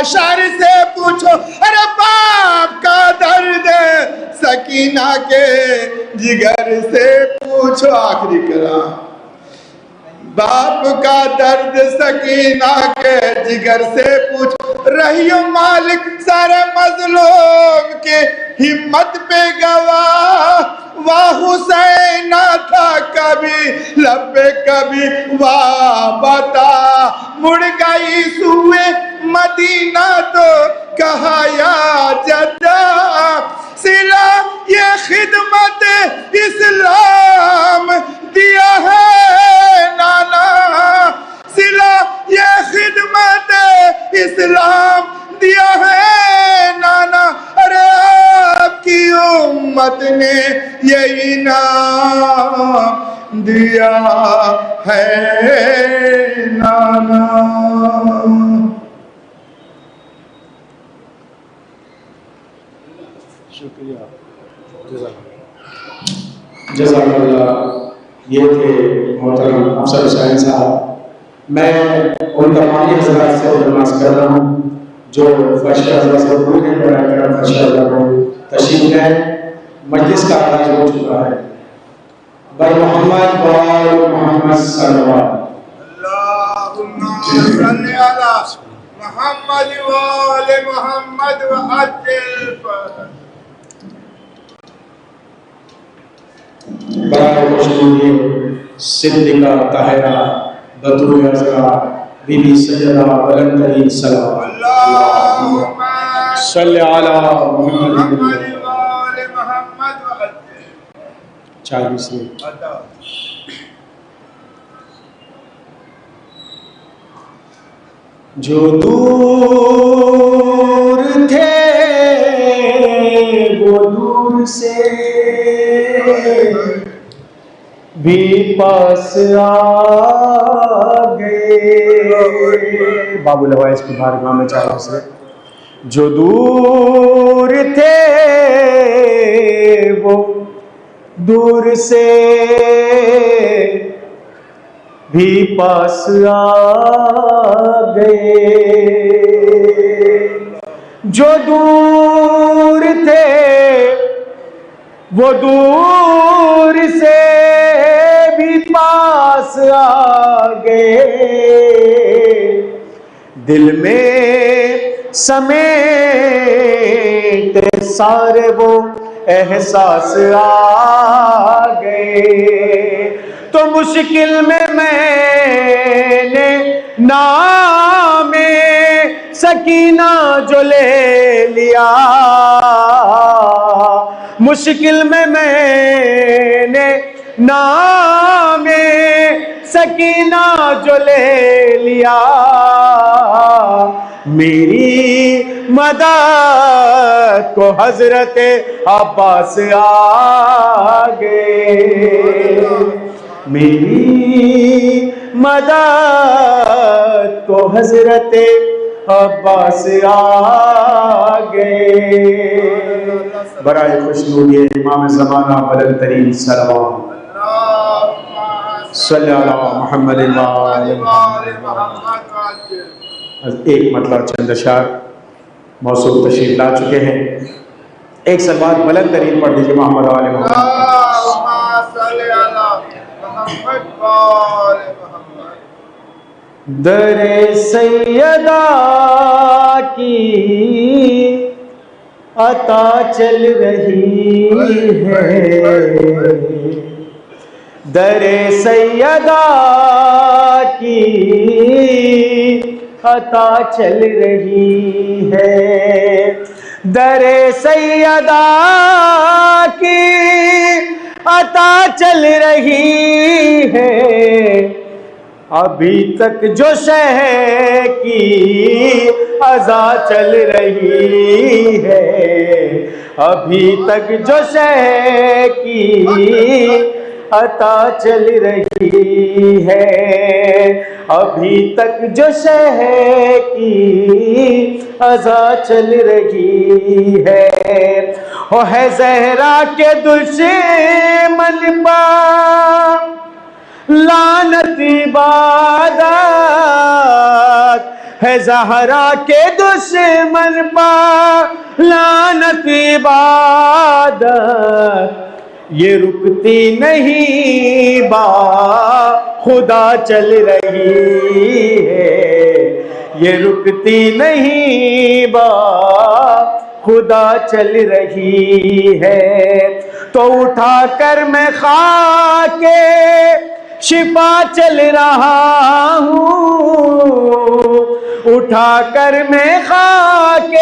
معاشر سے پوچھو، ارے باپ کا درد سکینہ کے جگر سے پوچھو. آخری کلام. باپ کا درد سکینہ کے جگر سے پوچھ، رہی مالک سارے مظلوم کے ہمت پہ گواہ. واہ حسین نہ تھا کبھی لب پہ کبھی واہ بتا، مڑ گئی سوئے مدینہ تو کہا یا جدہ. سلا یہ خدمت اسلام دیا ہے نانا، سلا یہ خدمت اسلام دیا ہے نانا. ارے آپ کی امت نے یہ انعام دیا ہے نانا. شکریہ. جزاک اللہ. یہ تھے محترم افسر حسین صاحب. میں ان تمام حضرات سے درخواست کر رہا ہوں جو فرش حضرت سے دور ہیں، برائے کرم فرش حضرت کو تشریف لائیں. مجلس کا آغاز ہو چکا ہے. بر محمد و محمد صلی اللہ اللہم صلی علی محمد و آل محمد و عجل فرج. برائے خوشنودی صدیقہ طاہرہ بطول عذرا بی بی سیدہ بلند ترین صلوات. اللہم صلی علی محمد. محمد و آل محمد و عجل. 40 میں جو دور تھے وہ دور سے بھی پاس آ گئے. باب الوائز کی بارگاہ میں چاہوں سے جو دور تھے وہ دور سے بھی پاس آ گئے. جو دور تھے وہ دور سے بھی پاس آ گئے. دل میں سمیٹ سارے وہ احساس آ گئے. تو مشکل میں نے نام سکینہ جو لے لیا، مشکل میں نے نام سکینہ جو لے لیا. میری مدد کو حضرت عباس آ گئے. میری مدد کو حضرت عباس آ گئے. برائے خوشنودی امام زمانہ بلند ترین صلوات. صلی اللہ محمد و آل محمد. ایک مطلب چند اشعار موصول تشریف لا چکے ہیں. ایک صلوات بلند ترین پڑھ دیجیے محمد و آل محمد. در سیدہ کی عطا چل رہی ہے، در سیدہ کی عطا چل رہی ہے. در سیدہ کی عطا چل رہی ہے. ابھی تک جو شہ کی عزا چل رہی ہے، ابھی تک جو شہ کی عطا چل رہی ہے، ابھی تک جو شہ کی عزا چل رہی ہے. وہ ہے زہرا کے دشمن پر لعنت عبادت، ہے زہرا کے دشمن پر لعنت عبادت، یہ رکتی نہیں با خدا چل رہی ہے، یہ رکتی نہیں با خدا چل رہی ہے۔ تو اٹھا کر میں خاک شفا چل رہا ہوں، اٹھا کر میں خاک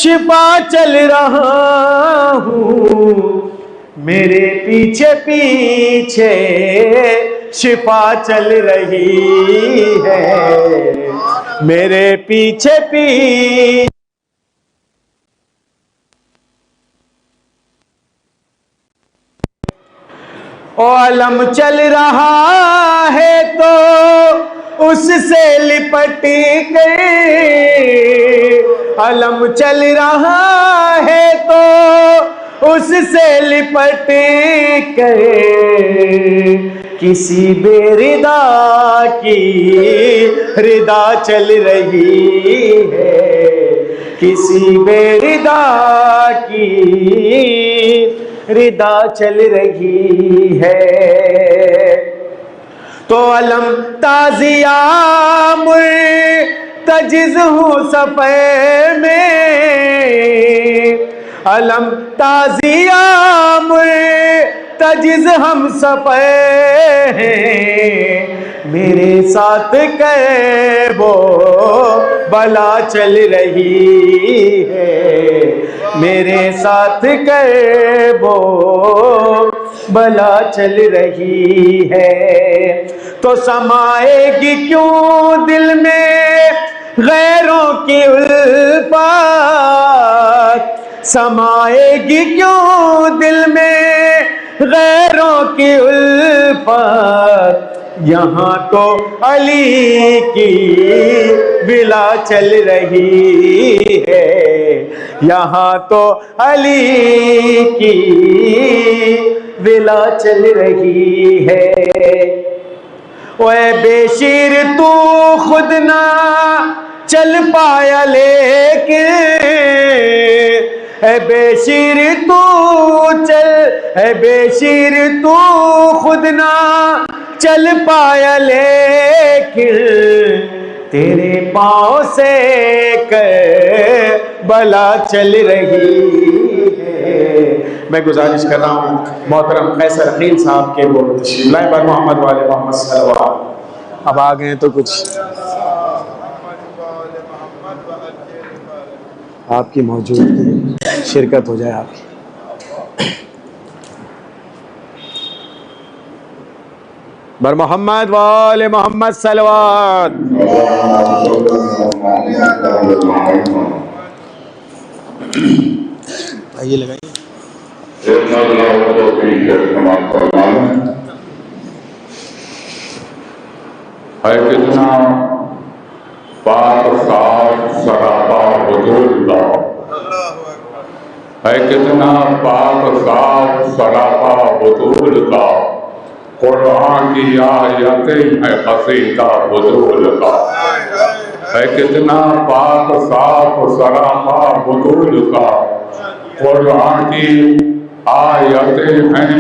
شفا چل رہا ہوں، میرے پیچھے پیچھے شفا چل رہی ہے، میرے پیچھے پیچھے علم چل رہا ہے تو اس سے لپٹ کر، علم چل رہا ہے تو اس سے لپٹ کر کسی بے ردا کی ردا چل رہی ہے، کسی بے ردا کی ردا چل رہی ہے۔ تو علم تازیہ مرتجز ہوں صفحے میں، علم تازیہ مرتجز ہم صفحے ہیں، میرے ساتھ کیب و بلا چل رہی ہے، میرے ساتھ کیب و بلا چل رہی ہے۔ تو سمائے گی کیوں دل میں غیروں کی الفت، سمائے گی کیوں دل میں غیروں کی الفت، یہاں تو علی کی بلا چل رہی ہے، یہاں تو علی کی بلا چل رہی ہے۔ اے بے شیر تو خود نہ چل پایا لیکن، اے بے شیر تو چل، اے بے شیر تو خود نہ چل پایا لیکن، تیرے پاؤں سے بلا چل رہی ہے۔ میں گزارش کر رہا ہوں محترم قیصر عقیل صاحب کے وہ تشریف لائیں بر محمد والے محمد صلوات۔ اب آ گئے تو کچھ آپ کی موجودگی شرکت ہو جائے آپ کی۔ بر محمد وآل محمد صلوات۔ آئیے لگائیے۔ ہے کتنا پاک صاف سراپا وجود کا، ہے کتنا پاک صاف سراپا وجود کا، قرآن کی آیتیں ہے قصیدہ وجود کا، ہے کتنا پاک صاف سراپا وجود کا، قرآن کی آیتیں ہیں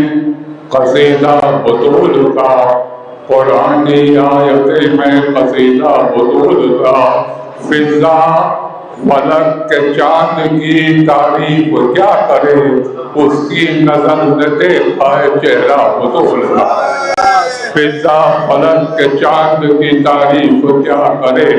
قصیدہ وجود کا، قرآن کی آیتیں میں قصیدہ وجود کا، فضا فلک کے چاند کی تعریف کیا کرے، اس کی نظر نے دیکھا ہے چہرہ وجود کا، فضا فلک کے چاند کی تعریف کیا کرے،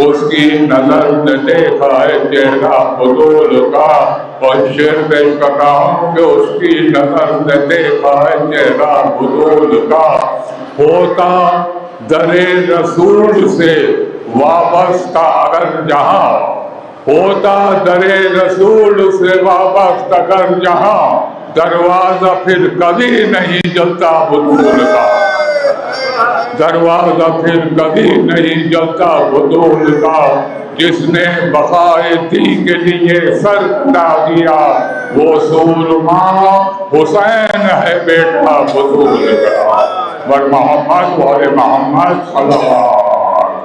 اس کی نظر نے دیکھا ہے چہرہ وجود کا، اور شعر پیش کر رہا ہوں کہ اس کی نظر نے دیکھا ہے چہرہ وجود کا، ہوتا در رسول سے وابستہ اگر جہاں، ہوتا در رسول سے وابستہ اگر جہاں، دروازہ پھر کبھی نہیں جلتا وجود کا، دروازہ پھر کبھی نہیں جلتا وجود کا، جس نے بقائے دین کے لیے سر کٹا دیا، وہ سورما حسین ہے بیٹا وجود کا، ور محمد وآل محمد صلی اللہ علیہ وسلم۔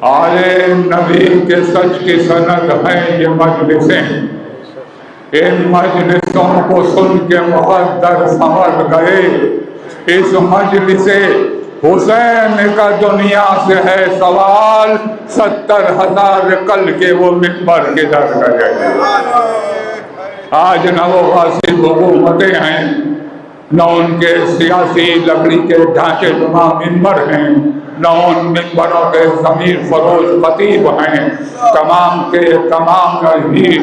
آل نبی کے سچ کی سند ہیں یہ مجلسیں، ان مجلسوں کو سن کے مقدر سنور گئے۔ اس مجلس حسین کا دنیا سے ہے سوال، 70,000 کل کے وہ منبر کدھر گئے؟ آج نہ وہ غاصب حکومتیں ہیں، نہ ان کے سیاسی لکڑی کے ڈھانچے نما منبر ہیں، نہ ان منبروں کے ضمیر فروش خطیب ہیں، تمام کے تمام ہی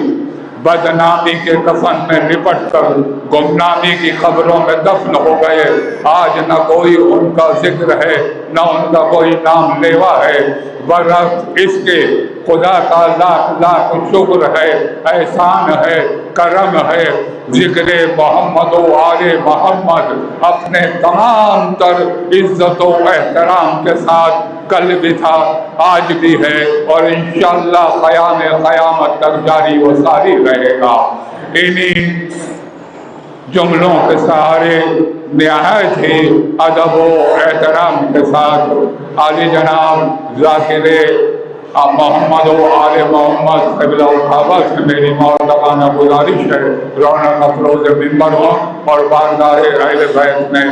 بدنامی کے کفن میں لپٹ کر گمنامی کی قبروں میں دفن ہو گئے۔ آج نہ کوئی ان کا ذکر ہے، نہ ان کا کوئی نام لیوا ہے، برعکس اس کے خدا کا لاکھ لاکھ شکر ہے، احسان ہے، کرم ہے۔ ذکر محمد و آل محمد اپنے تمام تر عزت و احترام کے ساتھ کل بھی تھا، آج بھی ہے، اور انشاءاللہ قیام قیامت تک جاری و ساری رہے گا۔ انہی جملوں کے سہارے نہایت ہی ادب و احترام کے ساتھ عالی جناب ذاکر محمد و آل محمد قبلہ الکعبہ سے میری معتبانہ گزارش ہے رونق افروز منبر ہوں اور بارگاہ اہل بیت میں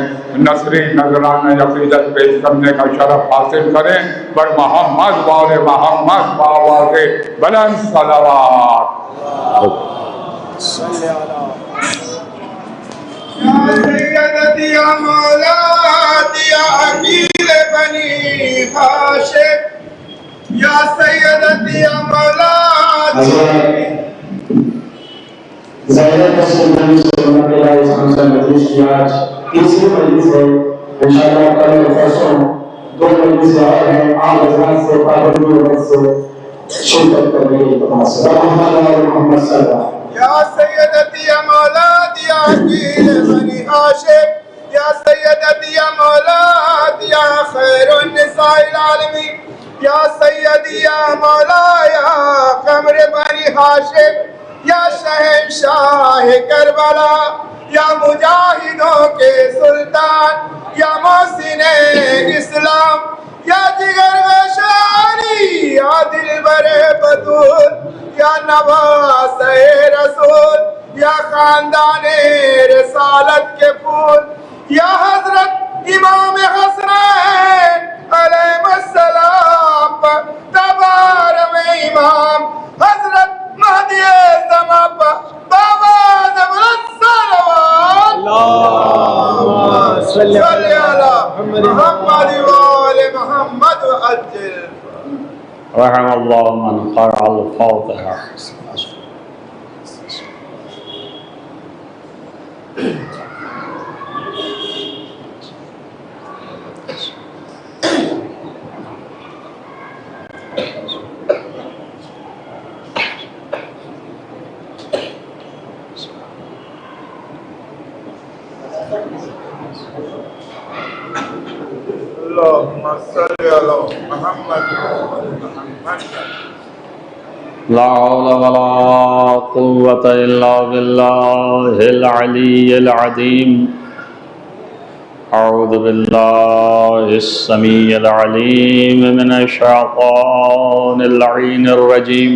نثری نذرانہ عقیدت پیش کرنے کا شرف حاصل کریں۔ بر محمد و آل محمد بآواز بلند صلوات۔ یا سیدتی یا مولاتي یا عقیل بنی ہاشم، یا سیدتی یا مولاتي۔ زیادہ رسول اللہ صلی اللہ علیہ وسلم مجلس کی آج تیسری مجلس ہے، انشاءاللہ کل پرسوں 2 مجلس اور ہیں، عام حضرات سے پابندی وقت سے شرکت کرنے کی تماشا محمد محمد صلی اللہ علیہ وسلم۔ یا سیدتی یا مولاتي یا عقیل بنی ہاشم، یا سیدتی یا مولاتي یا خیر النساء العالمین، یا سیدی یا مولایا قمر بنی ہاشم، یا شہنشاہ کربلا، یا مجاہدوں کے سلطان، یا محسن اسلام، یا جگر غشانی، یا دلبر بطول، یا نواس رسول، یا خاندان رسالت کے پھول، یا حضرت امام حسنین علیہ السلام پر تبار میں امام حضرت مہدی زمان پر باباد بلند صلوات۔ اللہم صلی علی محمد و آل محمد و عجل۔ رحم الله من قرأ الفاتحة. اللهم صل على محمد لا حول ولا قوة إلا بالله العلي العظيم. أعوذ بالله السميع العليم من الشيطان اللعين الرجيم.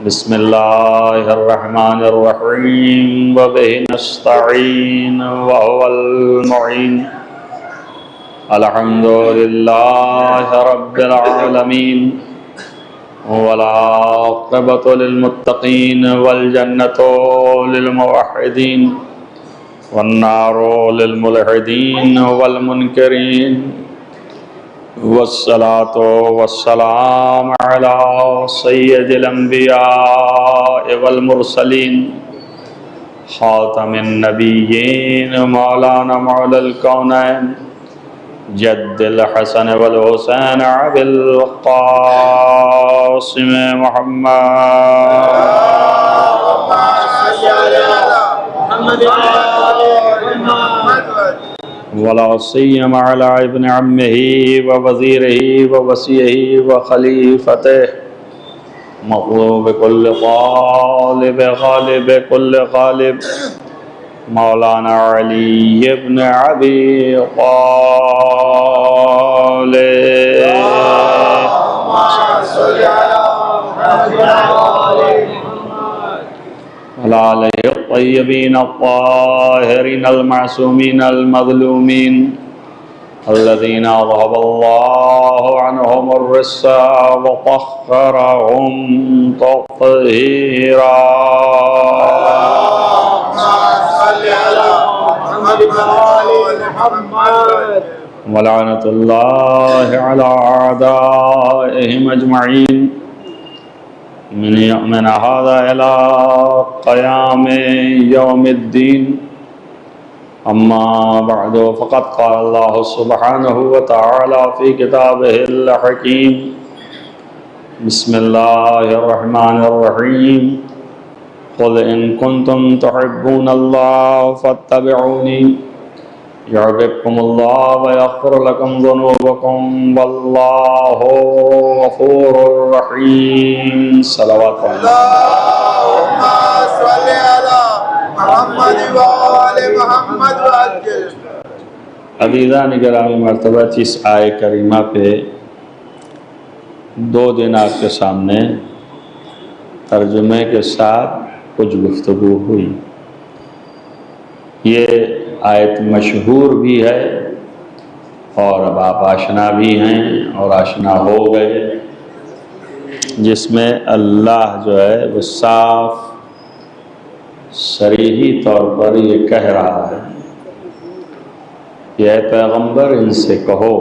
بسم الله الرحمن الرحيم وبه نستعين وهو المعين. الحمد لله رب العالمين والعاقبة للمتقين والجنة للموحدين والنار للملحدين والمنكرين والصلاة والسلام على سيد الأنبياء والمرسلين خاتم النبيين مولانا مولى الكونين جد الحسن والحسين أبي القاسم محمد ولا سيما على ابن عمه ووزيره ووصيه وخليفته مطلوب كل طالب غالب كل غالب مولانا علی ابن ابی طالب صل على محمد وعلى آل وعلى آله الطيبين الطاهرين المعصومين المظلومين الذين أذهب الله عنهم الرجس وطهرهم تطهيرا. صل على محمد وعلى آل محمد. ولعنة الله على أعدائهم أجمعين من هذا إلى قيام يوم الدين. أما بعد فقد قال الله سبحانه وتعالى في كتابه الحكيم بسم الله الرحمن الرحيم قل إن كنتم تحبون الله فاتبعوني يحببكم الله ويغفر لكم ذنوبكم والله غفور رحيم. صلوات اللهم صل على محمد وآل محمد وعجل. عزیزان گرامی مرتبہ اس آیہ کریمہ پہ 2 دن آپ کے سامنے ترجمے کے ساتھ کچھ گفتگو ہوئی. یہ آیت مشہور بھی ہے اور اب آپ آشنا بھی ہیں اور آشنا ہو گئے، جس میں اللہ جو ہے وہ صاف صریحی طور پر یہ کہہ رہا ہے کہ اے پیغمبر ان سے کہو،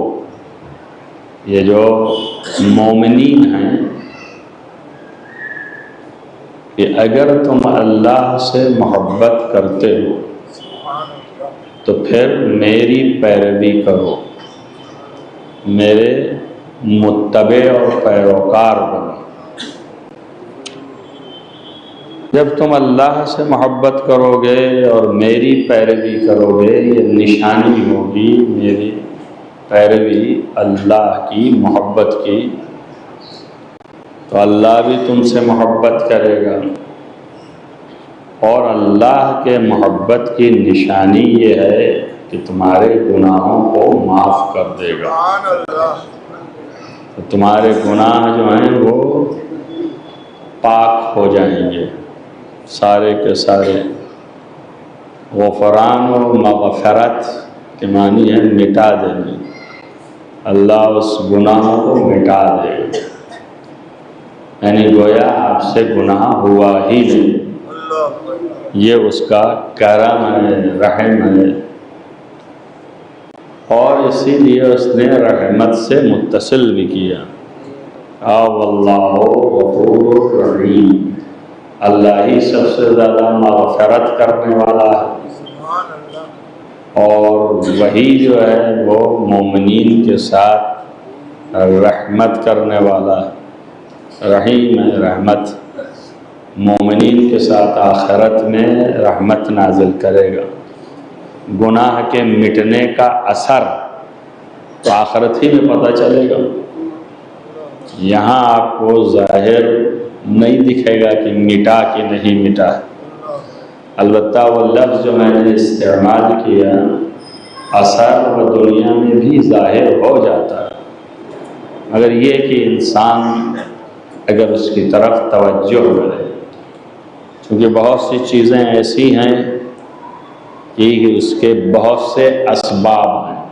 یہ جو مومنین ہیں، کہ اگر تم اللہ سے محبت کرتے ہو تو پھر میری پیروی کرو، میرے متبع اور پیروکار بنو. جب تم اللہ سے محبت کرو گے اور میری پیروی کرو گے، یہ نشانی ہوگی میری پیروی اللہ کی محبت کی، تو اللہ بھی تم سے محبت کرے گا. اور اللہ کے محبت کی نشانی یہ ہے کہ تمہارے گناہوں کو معاف کر دے گا. تو تمہارے گناہ جو ہیں وہ پاک ہو جائیں گے، سارے کے سارے. غفران و مغفرت کے معنی ہے مٹا دینا. اللہ اس گناہوں کو مٹا دے گا، یعنی گویا آپ سے گناہ ہوا ہی نہیں. یہ اس کا کرم ہے، رحم ہے، اور اسی لیے اس نے رحمت سے متصل بھی کیا. واللہ غفور رحیم، اللہ ہی سب سے زیادہ مغفرت کرنے والا ہے، اور وہی جو ہے وہ مومنین کے ساتھ رحمت کرنے والا ہے. رحیم ہے، رحمت. مومنین کے ساتھ آخرت میں رحمت نازل کرے گا. گناہ کے مٹنے کا اثر تو آخرت ہی میں پتہ چلے گا. یہاں آپ کو ظاہر نہیں دکھے گا کہ مٹا کہ نہیں مٹا. البتہ وہ لفظ جو میں نے استعمال کیا، اثر وہ دنیا میں بھی ظاہر ہو جاتا ہے، مگر یہ کہ انسان اگر اس کی طرف توجہ کرے. کیونکہ بہت سی چیزیں ایسی ہیں کہ اس کے بہت سے اسباب ہیں،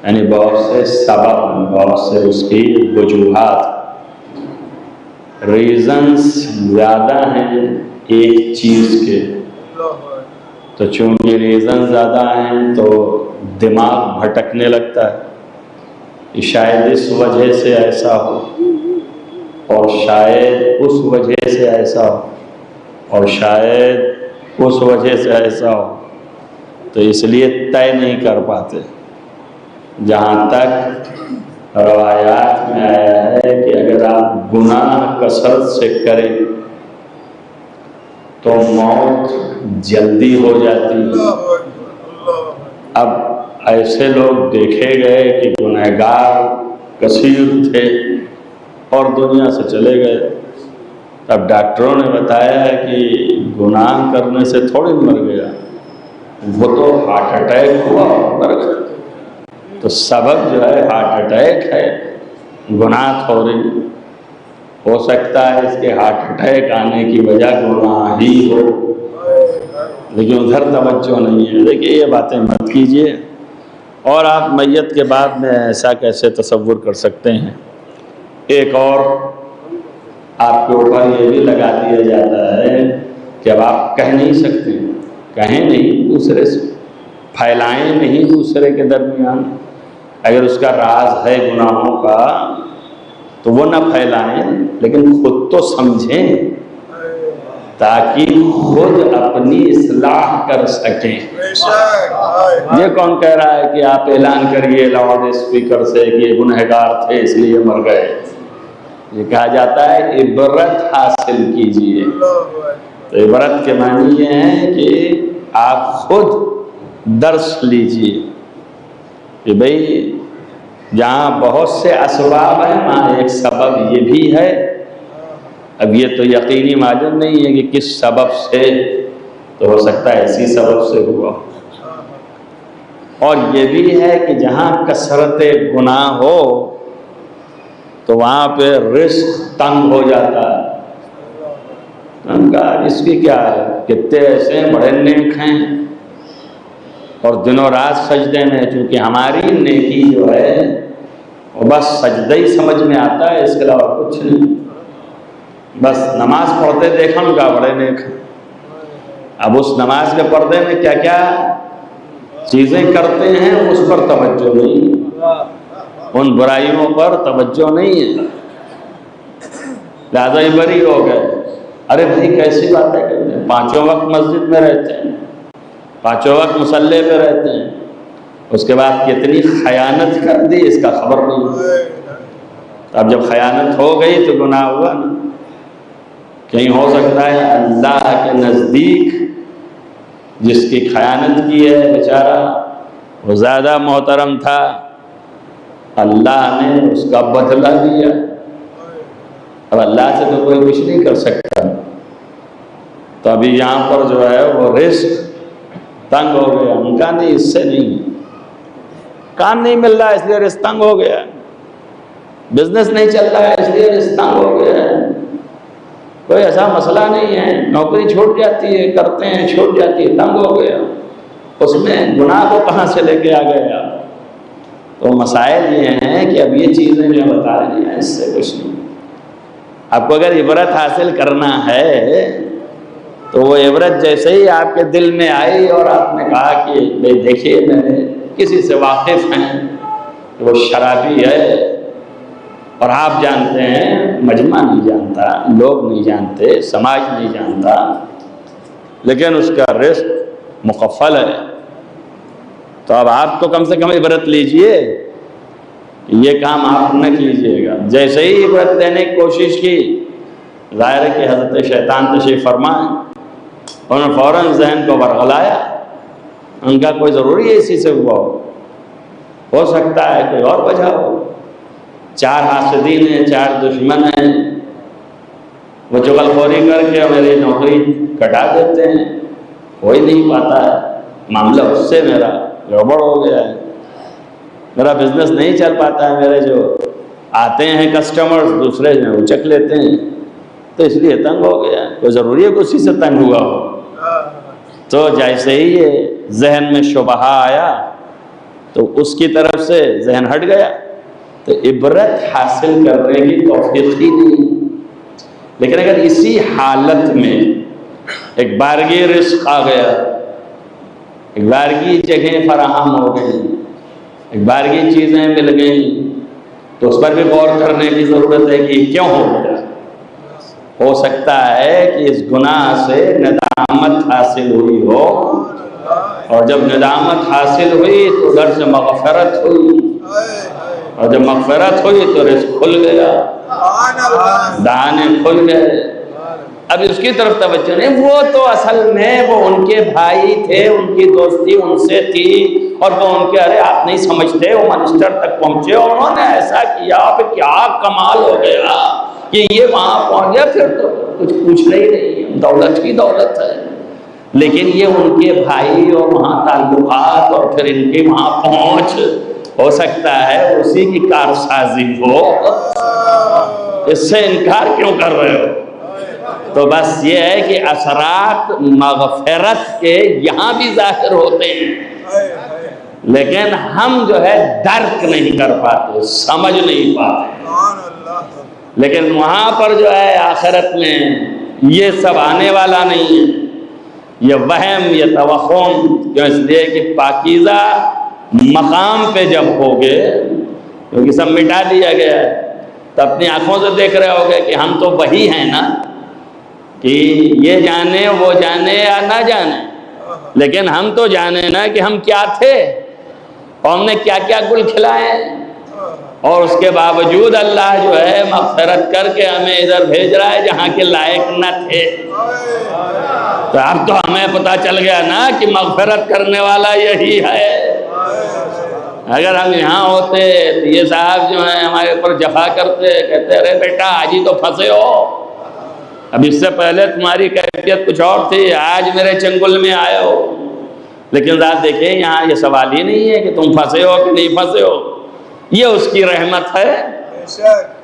یعنی بہت سے سبب ہیں، بہت سے اس کی وجوہات، ریزنز زیادہ ہیں ایک چیز کے. تو چونکہ ریزن زیادہ ہیں تو دماغ بھٹکنے لگتا ہے کہ شاید اس وجہ سے ایسا ہو، اور شاید اس وجہ سے ایسا ہو، اور شاید اس وجہ سے ایسا ہو. تو اس لیے طے نہیں کر پاتے. جہاں تک روایات میں آیا ہے کہ اگر آپ گناہ کثرت سے کریں تو موت جلدی ہو جاتی. اب ایسے لوگ دیکھے گئے کہ گنہگار کثیر تھے اور دنیا سے چلے گئے. اب ڈاکٹروں نے بتایا کہ گناہ کرنے سے تھوڑی مر گیا، وہ تو ہارٹ اٹیک ہوا مر گیا. تو سبب جو ہے ہارٹ اٹیک ہے، گناہ تھوڑی. ہو سکتا ہے اس کے ہارٹ اٹیک آنے کی وجہ گناہ ہی ہو، لیکن ادھر توجہ نہیں ہے۔ دیکھیے یہ باتیں مت کیجیے۔ اور آپ میت کے بعد میں ایسا کیسے تصور کر سکتے ہیں؟ ایک اور آپ کے اوپر یہ بھی لگا دیا جاتا ہے کہ اب آپ کہہ نہیں سکتے، کہیں نہیں دوسرے سے، پھیلائیں نہیں دوسرے کے درمیان۔ اگر اس کا راز ہے گناہوں کا تو وہ نہ پھیلائیں، لیکن خود تو سمجھیں تاکہ خود اپنی اصلاح کر سکیں۔ یہ کون کہہ رہا ہے کہ آپ اعلان کریے لاؤڈ اسپیکر سے کہ یہ گنہگار تھے اس لیے مر گئے؟ یہ کہا جاتا ہے عبرت حاصل کیجیے۔ تو عبرت کے معنی یہ ہے کہ آپ خود درس لیجیے کہ بھئی جہاں بہت سے اسباب ہیں وہاں ایک سبب یہ بھی ہے۔ اب یہ تو یقینی معلوم نہیں ہے کہ کس سبب سے، تو ہو سکتا ہے اسی سبب سے ہوا۔ اور یہ بھی ہے کہ جہاں کثرت گناہ ہو تو وہاں پہ رزق تنگ ہو جاتا ہے۔ ان کا اس کی کیا ہے، کتنے ایسے بڑے نیک ہیں اور دنوں رات سجدے میں، چونکہ ہماری نیکی جو ہے وہ بس سجدہ ہی سمجھ میں آتا ہے، اس کے علاوہ کچھ نہیں۔ بس نماز پڑھتے دیکھا ان کا بڑے نیک ہیں۔ اب اس نماز کے پردے میں کیا کیا چیزیں کرتے ہیں اس پر توجہ نہیں، ان برائیوں پر توجہ نہیں ہے، لہذا یہ بری ہو گئے۔ ارے بھائی کیسی باتیں کرتے ہیں، پانچوں وقت مسجد میں رہتے ہیں، پانچوں وقت مصلی پہ رہتے ہیں، اس کے بعد کتنی خیانت کر دی اس کا خبر نہیں۔ اب جب خیانت ہو گئی تو گناہ ہوا نا۔ کہیں ہو سکتا ہے اللہ کے نزدیک جس کی خیانت کی ہے بیچارہ وہ زیادہ محترم تھا، اللہ نے اس کا بدلہ دیا۔ اب اللہ سے تو کوئی کچھ نہیں کر سکتا۔ تو ابھی یہاں پر جو ہے وہ رزق تنگ ہو گیا، ان کا نہیں، اس سے نہیں، کام نہیں مل رہا اس لیے رزق تنگ ہو گیا، بزنس نہیں چل رہا ہے اس لیے رزق تنگ ہو گیا، کوئی ایسا مسئلہ نہیں ہے، نوکری چھوٹ جاتی ہے، کرتے ہیں چھوٹ جاتی ہے، تنگ ہو گیا، اس میں گناہ کو کہاں سے لے کے آ گیا؟ تو مسائل یہ ہیں کہ اب یہ چیزیں جو بتا رہی ہیں اس سے کچھ نہیں۔ آپ کو اگر عبرت حاصل کرنا ہے تو وہ عبرت جیسے ہی آپ کے دل میں آئی اور آپ نے کہا کہ بھئی دیکھیے میں نے کسی سے واقف ہیں کہ وہ شرابی ہے، اور آپ جانتے ہیں، مجمع نہیں جانتا، لوگ نہیں جانتے، سماج نہیں جانتا، لیکن اس کا رزق مکفل ہے، تو اب آپ تو کم سے کم عبرت لیجئے، یہ کام آپ نہ کیجئے گا۔ جیسے ہی عبرت لینے کی کوشش کی، ظاہر ہے کہ حضرت شیطان تشریف فرمائیں، انہوں نے فوراً ذہن کو برغلایا، ان کا کوئی ضروری ہے اسی سے ہوا ہو سکتا ہے کوئی اور وجہ ہو، چار حاسدین ہیں، چار دشمن ہیں، وہ چغل خوری کر کے میری نوکری کٹا دیتے ہیں، ہو ہی نہیں پاتا ہے، معاملہ اس سے میرا گڑبڑ ہو گیا ہے، میرا بزنس نہیں چل پاتا ہے، میرے جو آتے ہیں کسٹمرز دوسرے جو اچک لیتے ہیں، تو اس لیے تنگ ہو گیا ہے، کوئی ضروری ہے کسی سے تنگ ہوا ہو۔ تو جیسے ہی یہ ذہن میں شبہ آیا تو اس کی طرف سے ذہن ہٹ گیا، تو عبرت حاصل کرنے کی توفیق ہی نہیں۔ لیکن اگر اسی حالت میں ایک بارگی رزق آ گیا، ایک بارگی جگہیں فراہم ہو گئی، ایک بارگی چیزیں مل گئیں، تو اس پر بھی غور کرنے کی ضرورت ہے کہ یہ کیوں ہو گیا۔ ہو سکتا ہے کہ اس گناہ سے ندامت حاصل ہوئی ہو، اور جب ندامت حاصل ہوئی تو ادھر سے مغفرت ہوئی، اور جب مغفرت ہوئی تو رزق کھل گیا، دانے کھل گئے۔ اب اس کی طرف توجہ نہیں، وہ تو اصل میں وہ ان کے بھائی تھے، ان کی دوستی ان سے تھی، اور وہ ان کے ارے آپ نہیں سمجھتے، وہ منسٹر تک پہنچے اور انہوں نے ایسا کیا، پھر کیا کمال ہو گیا کہ یہ وہاں پہنچ گیا، پھر تو کچھ پوچھنا ہی نہیں، دولت کی دولت ہے۔ لیکن یہ ان کے بھائی اور وہاں تعلقات اور پھر ان کی وہاں پہنچ، ہو سکتا ہے اسی کی کارسازی ہو، اس سے انکار کیوں کر رہے ہو؟ تو بس یہ ہے کہ اثرات مغفرت کے یہاں بھی ظاہر ہوتے ہیں، لیکن ہم جو ہے درک نہیں کر پاتے، سمجھ نہیں پاتے۔ لیکن وہاں پر جو ہے آخرت میں یہ سب آنے والا نہیں ہے، یہ وہم، یہ توہم، کیوں؟ اس لیے کہ پاکیزہ مقام پہ جب ہوگے، کیونکہ سب مٹا دیا گیا ہے، تو اپنی آنکھوں سے دیکھ رہے ہوگے کہ ہم تو وہی ہیں نا، کہ یہ جانے وہ جانے یا نہ جانے، لیکن ہم تو جانے نا کہ ہم کیا تھے اور ہم نے کیا کیا گل کھلائے، اور اس کے باوجود اللہ جو ہے مغفرت کر کے ہمیں ادھر بھیج رہا ہے جہاں کے لائق نہ تھے۔ تو اب تو ہمیں پتہ چل گیا نا کہ مغفرت کرنے والا یہی ہے۔ اگر ہم یہاں ہوتے تو یہ صاحب جو ہیں ہمارے اوپر جفا کرتے، کہتے ارے بیٹا آج ہی تو پھنسے ہو، اب اس سے پہلے تمہاری کیفیت کچھ اور تھی، آج میرے چنگل میں آئے ہو۔ لیکن ذات دیکھیں یہاں یہ سوال ہی نہیں ہے کہ تم پھنسے ہو کہ نہیں پھنسے ہو، یہ اس کی رحمت ہے،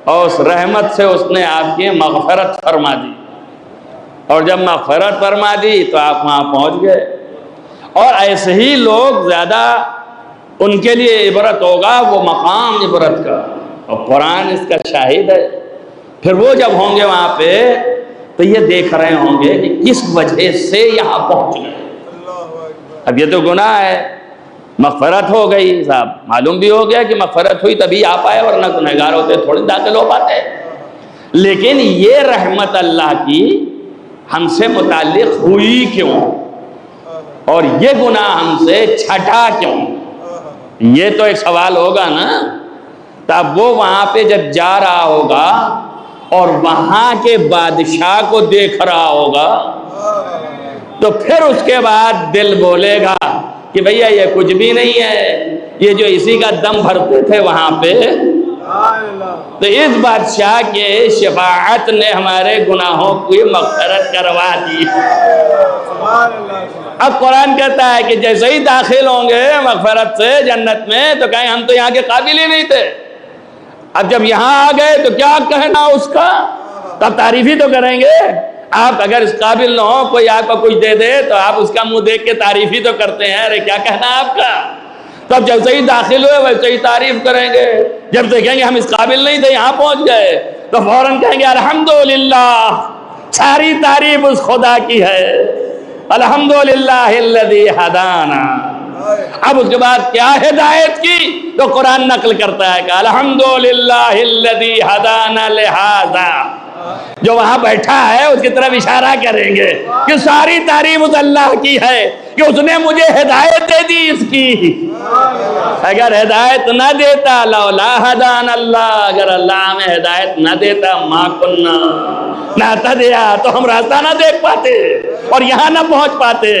اور اس رحمت سے اس نے آپ کی مغفرت فرما دی، اور جب مغفرت فرما دی تو آپ وہاں پہنچ گئے۔ اور ایسے ہی لوگ زیادہ ان کے لیے عبرت ہوگا وہ مقام عبرت کا، اور قرآن اس کا شاہد ہے۔ پھر وہ جب ہوں گے وہاں پہ تو یہ دیکھ رہے ہوں گے کہ کس وجہ سے یہاں پہنچ گئے۔ اب یہ تو گناہ ہے، مغفرت ہو گئی، صاحب معلوم بھی ہو گیا کہ مغفرت ہوئی تبھی آپ آئے، ورنہ گنہگار ہوتے تھوڑی داخل ہو پاتے۔ لیکن یہ رحمت اللہ کی ہم سے متعلق ہوئی کیوں، اور یہ گناہ ہم سے چھٹا کیوں، یہ تو ایک سوال ہوگا نا۔ تب وہ وہاں پہ جب جا رہا ہوگا اور وہاں کے بادشاہ کو دیکھ رہا ہوگا تو پھر اس کے بعد دل بولے گا کہ بھیا یہ کچھ بھی نہیں ہے، یہ جو اسی کا دم بھرتے تھے وہاں پہ، تو اس بادشاہ کے شفاعت نے ہمارے گناہوں کی مغفرت کروا دی۔ اب قرآن کہتا ہے کہ جیسے ہی داخل ہوں گے مغفرت سے جنت میں تو کہیں ہم تو یہاں کے قابل ہی نہیں تھے، اب جب یہاں آ گئے تو کیا کہنا اس کا، تب تعریف ہی تو کریں گے۔ آپ اگر اس قابل نہ ہو، کوئی آپ کو کچھ دے دے تو آپ اس کا منہ دیکھ کے تعریف ہی تو کرتے ہیں، ارے کیا کہنا آپ کا۔ تب جیسے ہی داخل ہوئے ویسے ہی تعریف کریں گے، جب دیکھیں گے ہم اس قابل نہیں تھے یہاں پہنچ گئے تو فوراً کہیں گے الحمدللہ، ساری تعریف اس خدا کی ہے، الحمدللہ الذی ہدانا۔ اب اس کے بعد کیا ہدایت کی تو قرآن نقل کرتا ہے کہ الحمدللہ الذی ہدانا لہذا، جو وہاں بیٹھا ہے اس کی طرف اشارہ کریں گے کہ ساری تعریف اس اللہ کی ہے کہ اس نے مجھے ہدایت دے دی اس کی۔ اگر ہدایت نہ دیتا، لولا ہدان اللہ، اگر اللہ ہمیں ہدایت نہ دیتا، ما کننا نہتدیا، تو ہم راستہ نہ دیکھ پاتے اور یہاں نہ پہنچ پاتے۔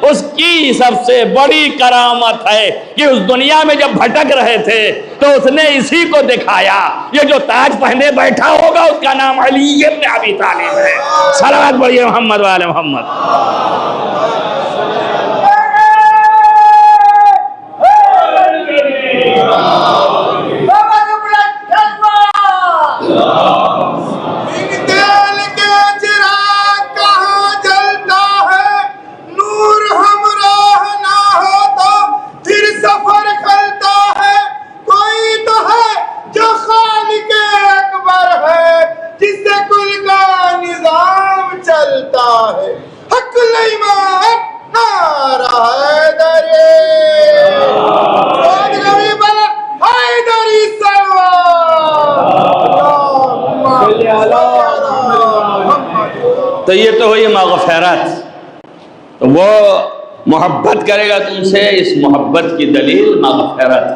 اس کی سب سے بڑی کرامت ہے کہ اس دنیا میں جب بھٹک رہے تھے تو اس نے اسی کو دکھایا۔ یہ جو تاج پہنے بیٹھا ہوگا اس کا نام علی ابن ابی طالب ہے۔ صلوات پڑھیے محمد وآل محمد۔ تو یہ تو ہوئی مغفرت، تو وہ محبت کرے گا تم سے، اس محبت کی دلیل مغفرت،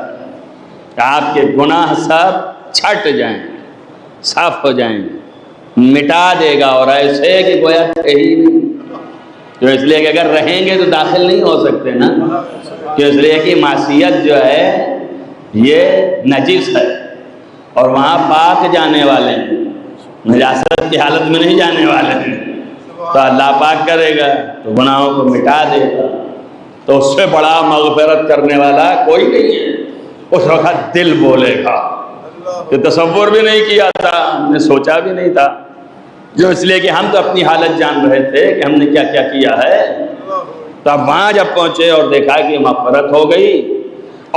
کہ آپ کے گناہ سب چھٹ جائیں، صاف ہو جائیں، مٹا دے گا، اور ایسے کہ گویا تھے ہی نہیں۔ تو اس لیے کہ اگر رہیں گے تو داخل نہیں ہو سکتے نا، کہ اس لیے کہ معصیت جو ہے یہ نجس ہے، اور وہاں پاک جانے والے ہیں، نجاست کی حالت میں نہیں جانے والے ہیں، تو اللہ پاک کرے گا تو گناہوں کو مٹا دے گا۔ تو اس سے بڑا مغفرت کرنے والا کوئی نہیں ہے۔ اس وقت دل بولے گا، کہ تصور بھی نہیں کیا تھا، ہم نے سوچا بھی نہیں تھا، جو اس لیے کہ ہم تو اپنی حالت جان رہے تھے کہ ہم نے کیا کیا کیا ہے۔ تو اب وہاں جب پہنچے اور دیکھا کہ مغفرت ہو گئی،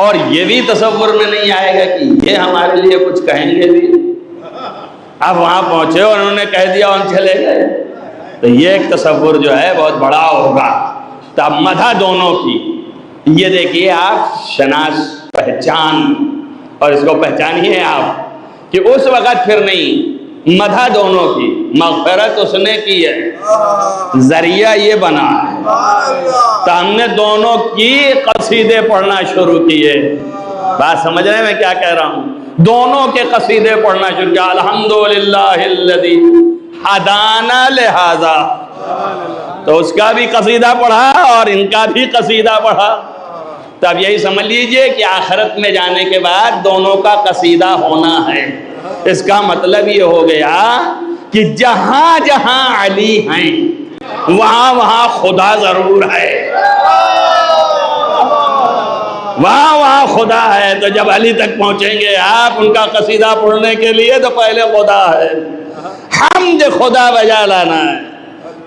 اور یہ بھی تصور میں نہیں آئے گا کہ یہ ہمارے لیے کچھ کہیں گے بھی۔ اب وہاں پہنچے اور انہوں نے کہہ دیا اور ہم چلے گئے، تو یہ ایک تصور جو ہے بہت بڑا ہوگا۔ تو اب مدح دونوں کی، یہ دیکھیے آپ شناس پہچان، اور اس کو پہچانیے آپ کہ اس وقت پھر نہیں، مدح دونوں کی، مغفرت اس نے کی ہے، ذریعہ یہ بنا ہے، تو ہم نے دونوں کی قصیدے پڑھنا شروع کیے۔ بات سمجھ رہے ہیں میں کیا کہہ رہا ہوں؟ دونوں کے قصیدے پڑھنا شروع کیا، الحمدللہ الذی ہدانا لہذا، تو اس کا بھی قصیدہ پڑھا اور ان کا بھی قصیدہ پڑھا۔ تو اب یہی سمجھ لیجئے کہ آخرت میں جانے کے بعد دونوں کا قصیدہ ہونا ہے۔ اس کا مطلب یہ ہو گیا کہ جہاں جہاں علی ہیں وہاں وہاں خدا ضرور ہے، وہاں وہاں خدا ہے۔ تو جب علی تک پہنچیں گے آپ ان کا قصیدہ پڑھنے کے لیے، تو پہلے خدا ہے، حمد خدا بجا لانا ہے،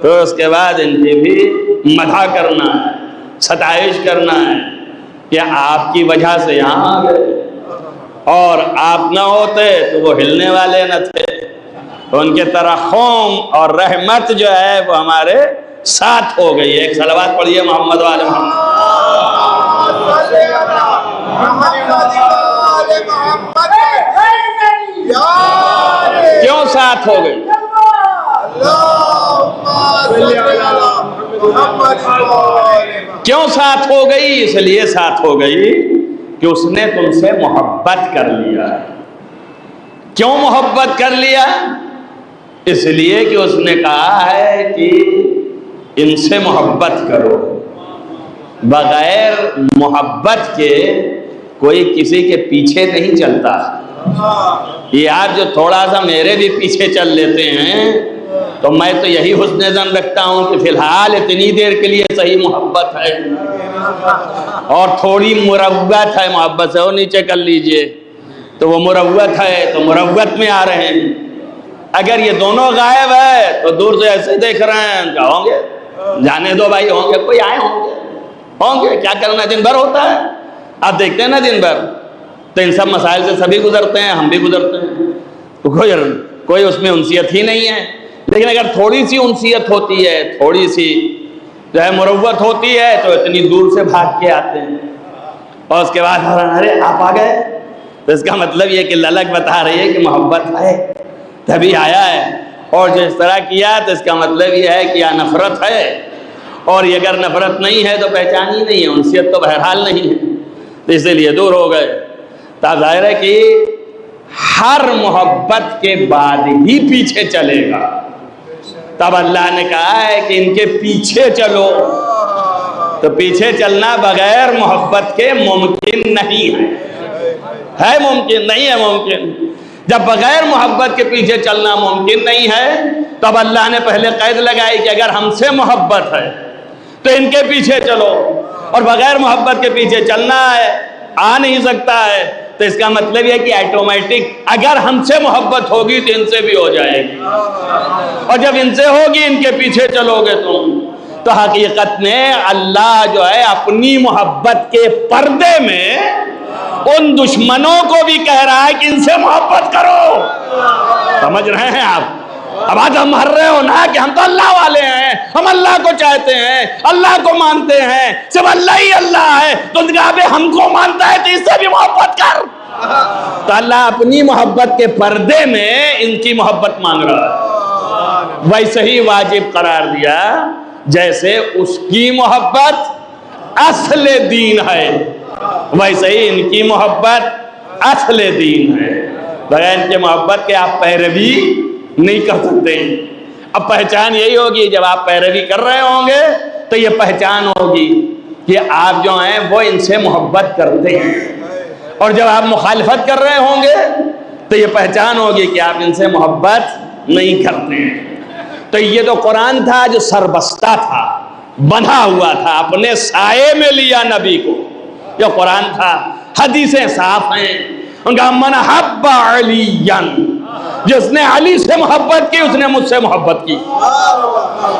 پھر اس کے بعد ان کی بھی مدح کرنا ہے، ستائش کرنا ہے کہ آپ کی وجہ سے یہاں آ گئے، اور آپ نہ ہوتے تو وہ ہلنے والے نہ تھے۔ ان کے ترحم اور رحمت جو ہے وہ ہمارے ساتھ ہو گئی۔ ایک صلوات پڑھیے محمد والے محمد۔ کیوں ساتھ ہو گئی؟ کیوں ساتھ ہو گئی؟ اس لیے ساتھ ہو گئی کہ اس نے تم سے محبت کر لیا۔ کیوں محبت کر لیا؟ اس لیے کہ اس نے کہا ہے کہ ان سے محبت کرو، بغیر محبت کے کوئی کسی کے پیچھے نہیں چلتا۔ یہ آپ جو تھوڑا سا میرے بھی پیچھے چل لیتے ہیں، تو میں تو یہی حسن ظن رکھتا ہوں کہ فی الحال اتنی دیر کے لیے صحیح محبت ہے، اور تھوڑی مروت ہے محبت سے، وہ نیچے کر لیجئے، تو وہ مروت ہے تو مروت میں آ رہے ہیں۔ اگر یہ دونوں غائب ہے تو دور سے ایسے دیکھ رہے ہیں، کیا ہوں گے؟ جانے دو بھائی، ہوں گے، کوئی آئے ہوں گے، کیا کرنا، دن بھر ہوتا ہے، آپ دیکھتے ہیں نا دن بھر، تو ان سب مسائل سے سبھی گزرتے ہیں، ہم بھی گزرتے ہیں، تو کوئی اس میں انسیت ہی نہیں ہے۔ لیکن اگر تھوڑی سی انسیت ہوتی ہے، تھوڑی سی جو ہے مروت ہوتی ہے، تو اتنی دور سے بھاگ کے آتے ہیں، اور اس کے بعد ارے آپ آ گئے، تو اس کا مطلب یہ کہ للک بتا رہی ہے کہ محبت ہے تبھی آیا ہے، اور جو اس طرح کیا تو اس کا مطلب یہ ہے کہ یا نفرت ہے، اور یہ اگر نفرت نہیں ہے تو پہچان ہی نہیں ہے، انسیت تو بہرحال نہیں ہے، تو اسی لیے دور ہو گئے۔ تو ظاہر ہے کہ ہر محبت کے بعد ہی پیچھے چلے گا۔ تب اللہ نے کہا ہے کہ ان کے پیچھے چلو، تو پیچھے چلنا بغیر محبت کے ممکن نہیں ہے ممکن نہیں ہے ممکن۔ جب بغیر محبت کے پیچھے چلنا ممکن نہیں ہے، تب اللہ نے پہلے قید لگائی کہ اگر ہم سے محبت ہے تو ان کے پیچھے چلو، اور بغیر محبت کے پیچھے چلنا ہے، آ نہیں سکتا ہے، تو اس کا مطلب یہ کہ آٹومیٹک اگر ہم سے محبت ہوگی تو ان سے بھی ہو جائے گی، اور جب ان سے ہوگی ان کے پیچھے چلو گے تم، تو حقیقت میں اللہ جو ہے اپنی محبت کے پردے میں ان دشمنوں کو بھی کہہ رہا ہے کہ ان سے محبت کرو۔ سمجھ رہے ہیں آپ؟ اب آج ہم ہر رہے ہو نا کہ ہم تو اللہ والے ہیں، ہم اللہ کو چاہتے ہیں، اللہ کو مانتے ہیں، صرف اللہ ہی اللہ ہے، تو جب ہم کو مانتا ہے تو اس سے بھی محبت کر۔ تو اللہ اپنی محبت کے پردے میں ان کی محبت مانگ رہا ہے، ویسے ہی واجب قرار دیا جیسے اس کی محبت اصل دین ہے، ویسے ہی ان کی محبت اصل دین ہے۔ بغیر ان کے محبت کے آپ پیروی نہیں کر سکتے۔ اب پہچان یہی ہوگی، جب آپ پیروی کر رہے ہوں گے تو یہ پہچان ہوگی کہ آپ جو ہیں وہ ان سے محبت کرتے ہیں، اور جب آپ مخالفت کر رہے ہوں گے تو یہ پہچان ہوگی کہ آپ ان سے محبت نہیں کرتے ہیں۔ تو یہ تو قرآن تھا جو سربستہ تھا، بندھا ہوا تھا، اپنے سائے میں لیا نبی کو، یہ قرآن تھا۔ حدیثیں صاف ہیں، ان کا من حب علیًا، جس نے علی سے محبت کی اس نے مجھ سے محبت کی،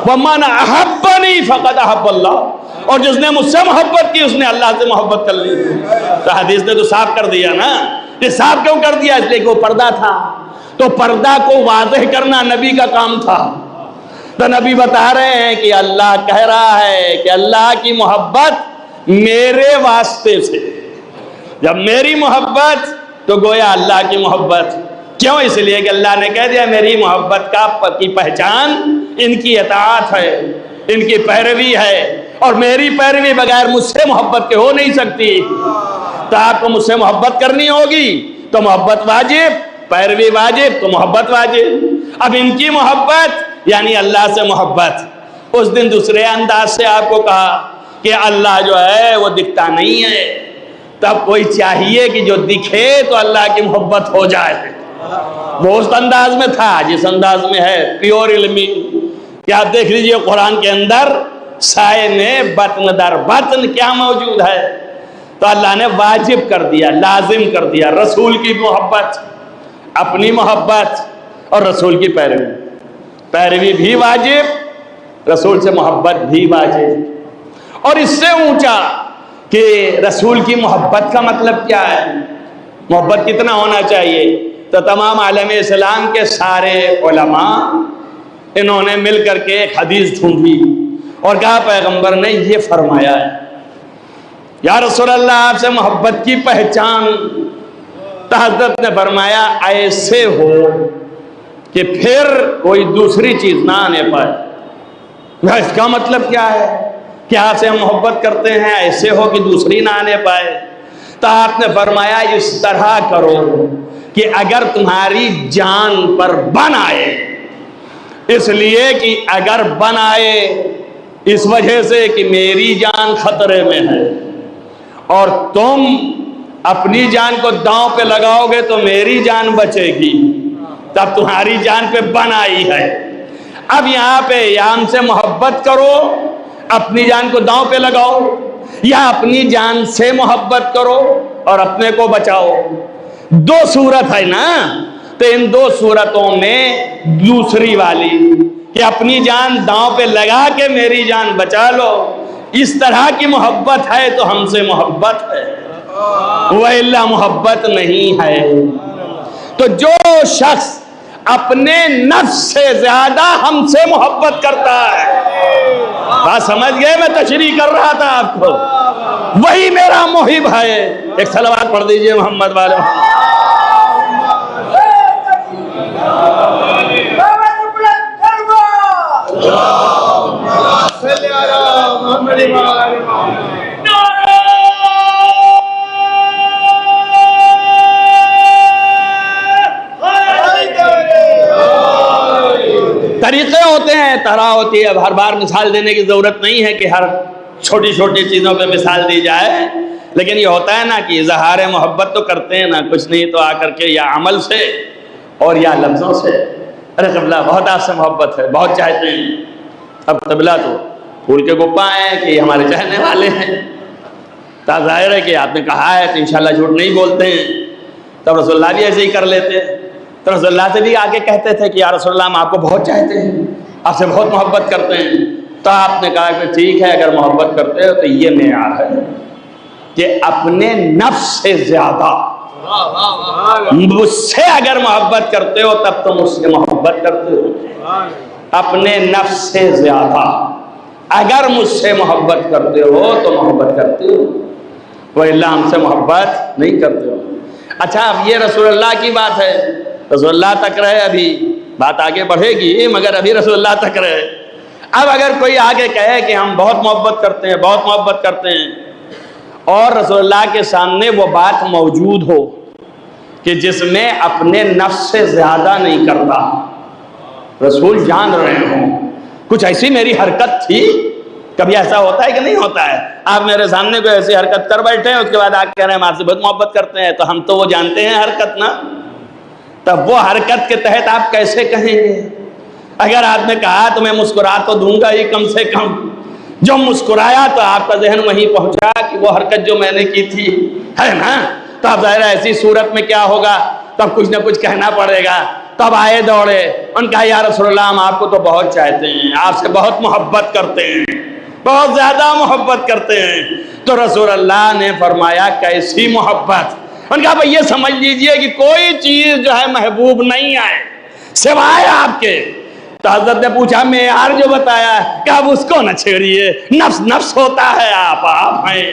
ومن احبنی فقد احب اللہ، اور جس نے مجھ سے محبت کی اس نے اللہ سے محبت کر لی۔ تو حدیث نے تو صاف کر دیا نا، یہ صاف کیوں کر دیا؟ اس لیے کہ وہ پردہ تھا، تو پردہ کو واضح کرنا نبی کا کام تھا۔ تو نبی بتا رہے ہیں کہ اللہ کہہ رہا ہے کہ اللہ کی محبت میرے واسطے سے، جب میری محبت تو گویا اللہ کی محبت۔ کیوں؟ اس لیے کہ اللہ نے کہہ دیا میری محبت کی پہچان ان کی اطاعت ہے، ان کی پیروی ہے، اور میری پیروی بغیر مجھ سے محبت کے ہو نہیں سکتی۔ تو آپ کو مجھ سے محبت کرنی ہوگی تو محبت واجب، پیروی واجب تو محبت واجب۔ اب ان کی محبت یعنی اللہ سے محبت۔ اس دن دوسرے انداز سے آپ کو کہا کہ اللہ جو ہے وہ دکھتا نہیں ہے، تب کوئی چاہیے کہ جو دکھے تو اللہ کی محبت ہو جائے۔ وہ اس انداز میں تھا جس انداز میں ہے پیور علمی کہ آپ دیکھ لیجئے قرآن کے اندر سائے میں بطن در بطن کیا موجود ہے۔ تو اللہ نے واجب کر دیا، لازم کر دیا رسول کی محبت، اپنی محبت اور رسول کی پیروی۔ پیروی بھی واجب، رسول سے محبت بھی واجب۔ اور اس سے اونچا کہ رسول کی محبت کا مطلب کیا ہے، محبت کتنا ہونا چاہیے؟ تو تمام عالم اسلام کے سارے علماء انہوں نے مل کر کے ایک حدیث ڈھونڈی اور کہا پیغمبر نے یہ فرمایا ہے، یا رسول اللہ آپ سے محبت کی پہچان۔ تو حضرت نے فرمایا ایسے ہو کہ پھر کوئی دوسری چیز نہ آنے پائے۔ اس کا مطلب کیا ہے کہ آپ سے ہم محبت کرتے ہیں، ایسے ہو کہ دوسری نہ آنے پائے۔ تو آپ نے فرمایا اس طرح کرو کہ اگر تمہاری جان پر بن آئے، اس لیے کہ اگر بن آئے اس وجہ سے کہ میری جان خطرے میں ہے اور تم اپنی جان کو داؤں پہ لگاؤ گے تو میری جان بچے گی، تب تمہاری جان پہ بن آئی ہے۔ اب یہاں پہ یا ہم سے محبت کرو اپنی جان کو داؤں پہ لگاؤ، یا اپنی جان سے محبت کرو اور اپنے کو بچاؤ۔ دو صورت ہے نا، تو ان دو صورتوں میں دوسری والی کہ اپنی جان داؤں پہ لگا کے میری جان بچا لو، اس طرح کی محبت ہے تو ہم سے محبت ہے، وَإِلَّا محبت نہیں ہے۔ تو جو شخص اپنے نفس سے زیادہ ہم سے محبت کرتا ہے، بات سمجھ گئے؟ میں تشریح کر رہا تھا آپ کو، وہی میرا محب ہے۔ ایک صلوات پڑھ دیجئے محمد والے۔ طریقے ہوتے ہیں، طرح ہوتی ہے، اب ہر بار مثال دینے کی ضرورت نہیں ہے کہ ہر چھوٹی چھوٹی چیزوں پہ مثال دی جائے، لیکن یہ ہوتا ہے نا کہ اظہار محبت تو کرتے ہیں نا، کچھ نہیں تو آ کر کے یا عمل سے اور یا لفظوں سے، ارے قبلہ بہت آپ سے محبت ہے، بہت چاہتے ہیں۔ اب قبلہ تو پھول کے گپا ہیں کہ یہ ہمارے چاہنے والے ہیں، تو ظاہر ہے کہ آپ نے کہا ہے تو انشاءاللہ جھوٹ نہیں بولتے ہیں، تب رسول اللہ بھی ایسے ہی کر لیتے ہیں۔ تو رسول اللہ سے بھی آگے کہتے تھے کہ یا رسول اللہ ہم آپ کو بہت چاہتے ہیں، آپ سے بہت محبت کرتے ہیں۔ تو آپ نے کہا کہ ٹھیک ہے، اگر محبت کرتے ہو تو یہ معیار ہے کہ اپنے نفس سے زیادہ مجھ سے اگر محبت کرتے ہو تب تم اس سے محبت کرتے ہو، اپنے نفس سے زیادہ اگر مجھ سے محبت کرتے ہو تو محبت کرتے ہو، وَإِلَّا ہم سے محبت نہیں کرتے ہو۔ اچھا اب یہ رسول اللہ کی بات ہے، رسول اللہ تک رہے، ابھی بات آگے بڑھے گی مگر ابھی رسول اللہ تک رہے۔ اب اگر کوئی آگے کہے کہ ہم بہت محبت کرتے ہیں، بہت محبت کرتے ہیں، اور رسول اللہ کے سامنے وہ بات موجود ہو کہ جس میں اپنے نفس سے زیادہ نہیں کرتا، رسول جان رہے ہوں کچھ ایسی میری حرکت تھی، کبھی ایسا ہوتا ہے کہ نہیں ہوتا ہے؟ آپ میرے سامنے کوئی ایسی حرکت کر بیٹھے ہیں، اس کے بعد آپ کہہ رہے ہیں ہم آپ سے بہت محبت کرتے ہیں، تو ہم تو وہ جانتے ہیں حرکت نا، تب وہ حرکت کے تحت آپ کیسے کہیں گے؟ اگر آپ نے کہا تو میں مسکرا تو دوں گا ہی کم سے کم، جو مسکرایا تو آپ کا ذہن وہیں پہنچا کہ وہ حرکت جو میں نے کی تھی ہے نا، تو اب ظاہر ایسی صورت میں کیا ہوگا، تب کچھ نہ کچھ کہنا پڑے گا. تب آئے دوڑے، ان کہا یا رسول اللہ ہم آپ کو تو بہت چاہتے ہیں، آپ سے بہت محبت کرتے ہیں، بہت زیادہ محبت کرتے ہیں. تو رسول اللہ نے فرمایا کیسی محبت؟ ان کہا بھئی یہ سمجھ لیجئے کہ کوئی چیز جو ہے محبوب نہیں ہے سوائے آپ کے. تو حضرت نے پوچھا معیار جو بتایا ہے، کہ اب اس کو نہ چھیڑیے، نفس نفس ہوتا ہے، آپ ہیں.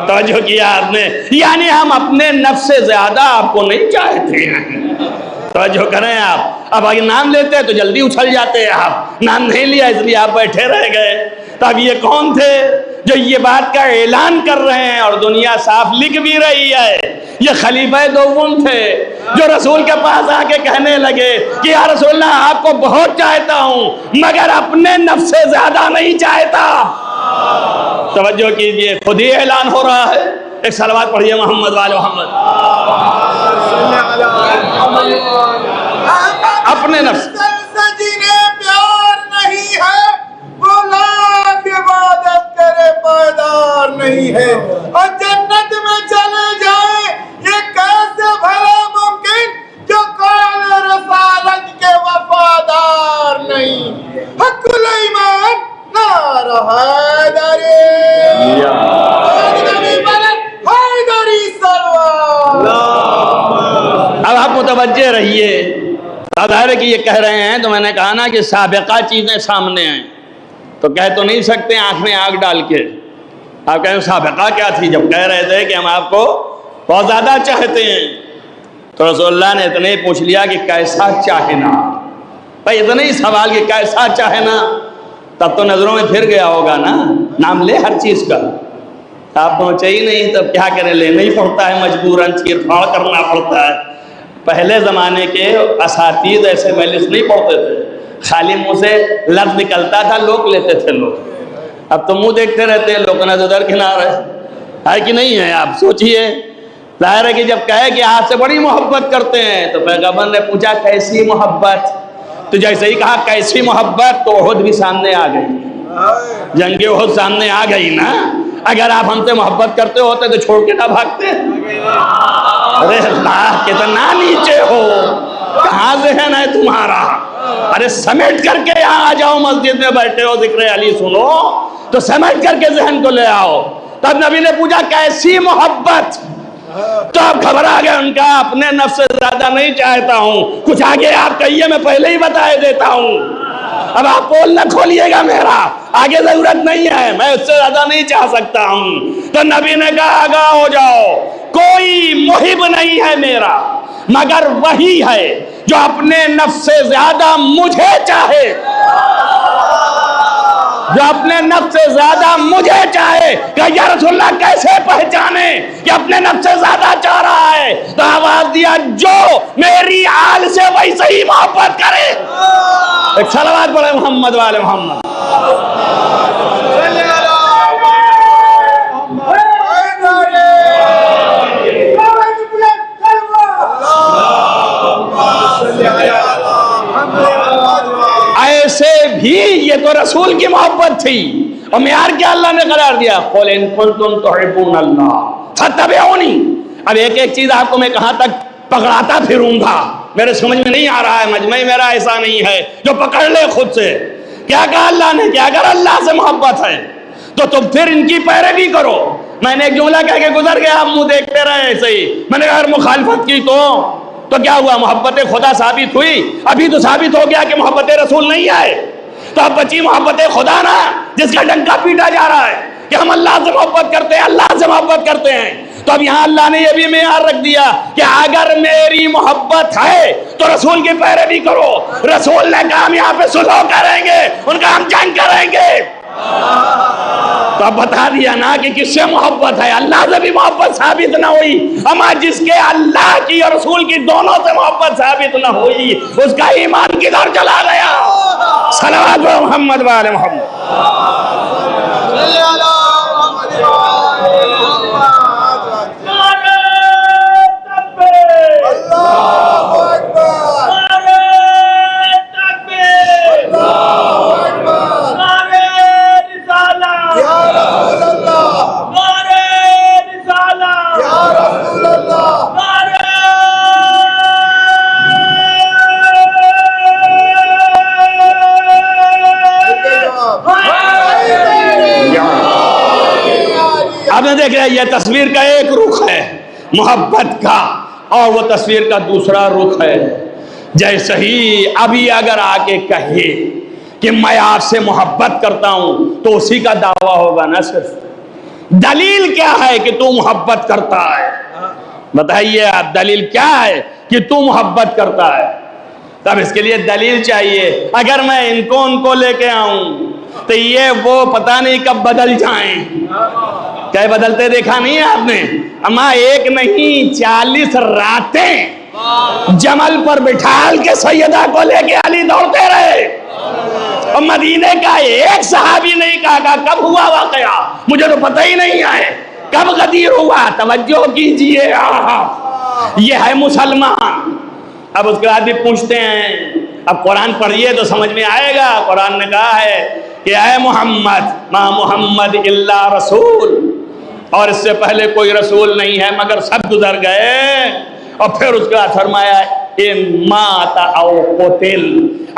توجہ کیا آپ نے، یعنی ہم اپنے نفس سے زیادہ آپ کو نہیں چاہتے ہیں. توجہ کریں آپ، اب اگر نام لیتے ہیں تو جلدی اچھل جاتے ہیں، آپ نام نہیں لیا اس لیے آپ بیٹھے رہ گئے. تب یہ کون تھے جو یہ بات کا اعلان کر رہے ہیں اور دنیا صاف لکھ بھی رہی ہے؟ یہ خلیفہ دوم تھے جو رسول کے پاس آ کے کہنے لگے کہ یا رسول اللہ آپ کو بہت چاہتا ہوں مگر اپنے نفس سے زیادہ نہیں چاہتا. توجہ کیجئے، خود ہی اعلان ہو رہا ہے. ایک صلوات پڑھیے محمد وآل محمد. اپنے نفس سے جنہیں پیار نہیں ہے وہ لاکھ عبادت کرے پائیدار نہیں ہے، اور جنت میں چلے جائیں یہ کیسے بھلا ممکن جو قول رسالت کے وفادار نہیں. حق الایمان نعرہ حیدری، حیدری سلوات. اب آپ متوجہ رہیے. ظاہر ہے کہ یہ کہہ رہے ہیں تو میں نے کہا نا کہ سابقہ چیزیں سامنے ہیں تو کہہ تو نہیں سکتے آنکھ میں آگ ڈال کے. آپ کہیں سابقہ کیا تھی جب کہہ رہے تھے کہ ہم آپ کو بہت زیادہ چاہتے ہیں؟ تو رسول اللہ نے اتنے پوچھ لیا کہ کیسا چاہنا. بھائی اتنے ہی سوال کہ کیسا چاہنا، تب تو نظروں میں پھر گیا ہوگا نا. نام لے ہر چیز کا، آپ پہنچے ہی نہیں تب کیا کریں، لینا ہی پڑتا ہے مجبوراً، چیر پھاڑ کرنا پڑتا ہے. پہلے زمانے کے اساتید ایسے مجلس نہیں پڑھتے تھے، خالی منہ سے لفظ نکلتا تھا لوگ لیتے تھے لوگ. اب تو منہ دیکھتے رہتے ہیں لوگ نظر کنارے ہے کہ نہیں ہے. آپ سوچئے، ظاہر ہے کہ جب کہے کہ آپ سے بڑی محبت کرتے ہیں تو پیغمبر نے پوچھا کیسی محبت؟ تو جیسے ہی کہا کیسی محبت تو احد بھی سامنے آ گئی، جنگ احد سامنے آ گئی نا. اگر آپ ہم سے محبت کرتے ہوتے تو چھوڑ کے نہ بھاگتے. ارے اللہ کتنا نیچے ہو، کہاں ذہن ہے تمہارا؟ ارے سمیٹ کر کے یہاں آ جاؤ، مسجد میں بیٹھے ہو ذکر علی سنو تو سمیٹ کر کے ذہن کو لے آؤ. تب نبی نے پوچھا کیسی محبت؟ تو آپ گھبرا گئے. ان کا اپنے نفس سے زیادہ نہیں چاہتا ہوں. کچھ آگے آپ کہیے میں پہلے ہی بتا دیتا ہوں. اب آپ پول نہ کھولیے گا، میرا آگے ضرورت نہیں ہے، میں اس سے زیادہ نہیں چاہ سکتا ہوں. تو نبی نے کہا آگاہ ہو جاؤ، کوئی محب نہیں ہے میرا مگر وہی ہے جو اپنے نفس سے زیادہ مجھے چاہے. جو اپنے نفس سے زیادہ مجھے چاہے. کہ یا رسول اللہ کیسے پہچانے کہ اپنے نفس سے زیادہ چاہ رہا ہے؟ تو آواز دیا جو میری آل سے ویسے ہی محبت کرے. ایک صلوات پڑھے محمد والے محمد. ایسے بھی یہ تو رسول کی محبت تھی، اور معیار کیا اللہ نے قرار دیا، قُلْ إِن كُنتُمْ تُحِبُّونَ اللَّهَ فَاتَّبِعُونِي. اب ایک ایک چیز آپ کو میں کہاں تک پکڑاتا پھروں گا، میرے سمجھ میں نہیں آ رہا ہے. مجمع میرا ایسا نہیں ہے جو پکڑ لے خود سے. کیا کہا اللہ نے کہ اگر اللہ سے محبت ہے تو تم پھر ان کی پیروی کرو. میں نے ایک جملہ کہہ کے گزر گیا، آپ منہ دیکھتے رہے ایسے ہی. میں نے اگر مخالفت کی تو کیا ہوا؟ محبت خدا ثابت ہوئی؟ ابھی تو ثابت ہو گیا کہ محبت رسول نہیں ہے. تو اب بچی محبت خدا نا، جس کا ڈنکا پیٹا جا رہا ہے کہ ہم اللہ سے محبت کرتے ہیں، اللہ سے محبت کرتے ہیں. تو اب یہاں اللہ نے یہ بھی معیار رکھ دیا کہ اگر میری محبت ہے تو رسول کی پیروی کرو. رسول نے کہا ہم یہاں پہ صلح کریں گے، ان کا ہم جنگ کریں گے. تو اب بتا دیا نا کہ کس سے محبت ہے. اللہ سے بھی محبت ثابت نہ ہوئی، اما جس کے اللہ کی اور رسول کی دونوں سے محبت ثابت نہ ہوئی اس کا ایمان کدھر چلا گیا؟ صلوات محمد وآل محمد. تصویر کا ایک رخ ہے محبت کا، اور وہ تصویر کا دوسرا رخ ہے جیسے ہی ابھی اگر آ کے کہے کہ میں آپ سے محبت کرتا ہوں تو اسی کا دعویٰ ہوگا نا صرف. دلیل کیا ہے کہ تو محبت کرتا ہے؟ بتائیے آپ، دلیل کیا ہے کہ تو محبت کرتا ہے؟ تب اس کے لیے دلیل چاہیے. اگر میں ان کو لے کے آؤں تو یہ وہ پتہ نہیں کب بدل جائیں. کیا بدلتے دیکھا نہیں ہے آپ نے؟ اما ایک نہیں 40 راتیں جمل پر بٹھال کے سیدہ کو لے کے علی دوڑتے رہے. اور مدینے کا ایک صحابی نہیں کہا کب ہوا واقعہ، مجھے تو پتہ ہی نہیں ہے کب غدیر ہوا. توجہ کیجئے، یہ ہے مسلمان. اب اس کے بعد بھی پوچھتے ہیں، اب قرآن پڑھیے تو سمجھ میں آئے گا. قرآن نے کہا ہے کہ اے محمد، ما محمد الا رسول، اور اس سے پہلے کوئی رسول نہیں ہے مگر سب گزر گئے. اور پھر اس کے بعد فرمایا ان مات او قتل،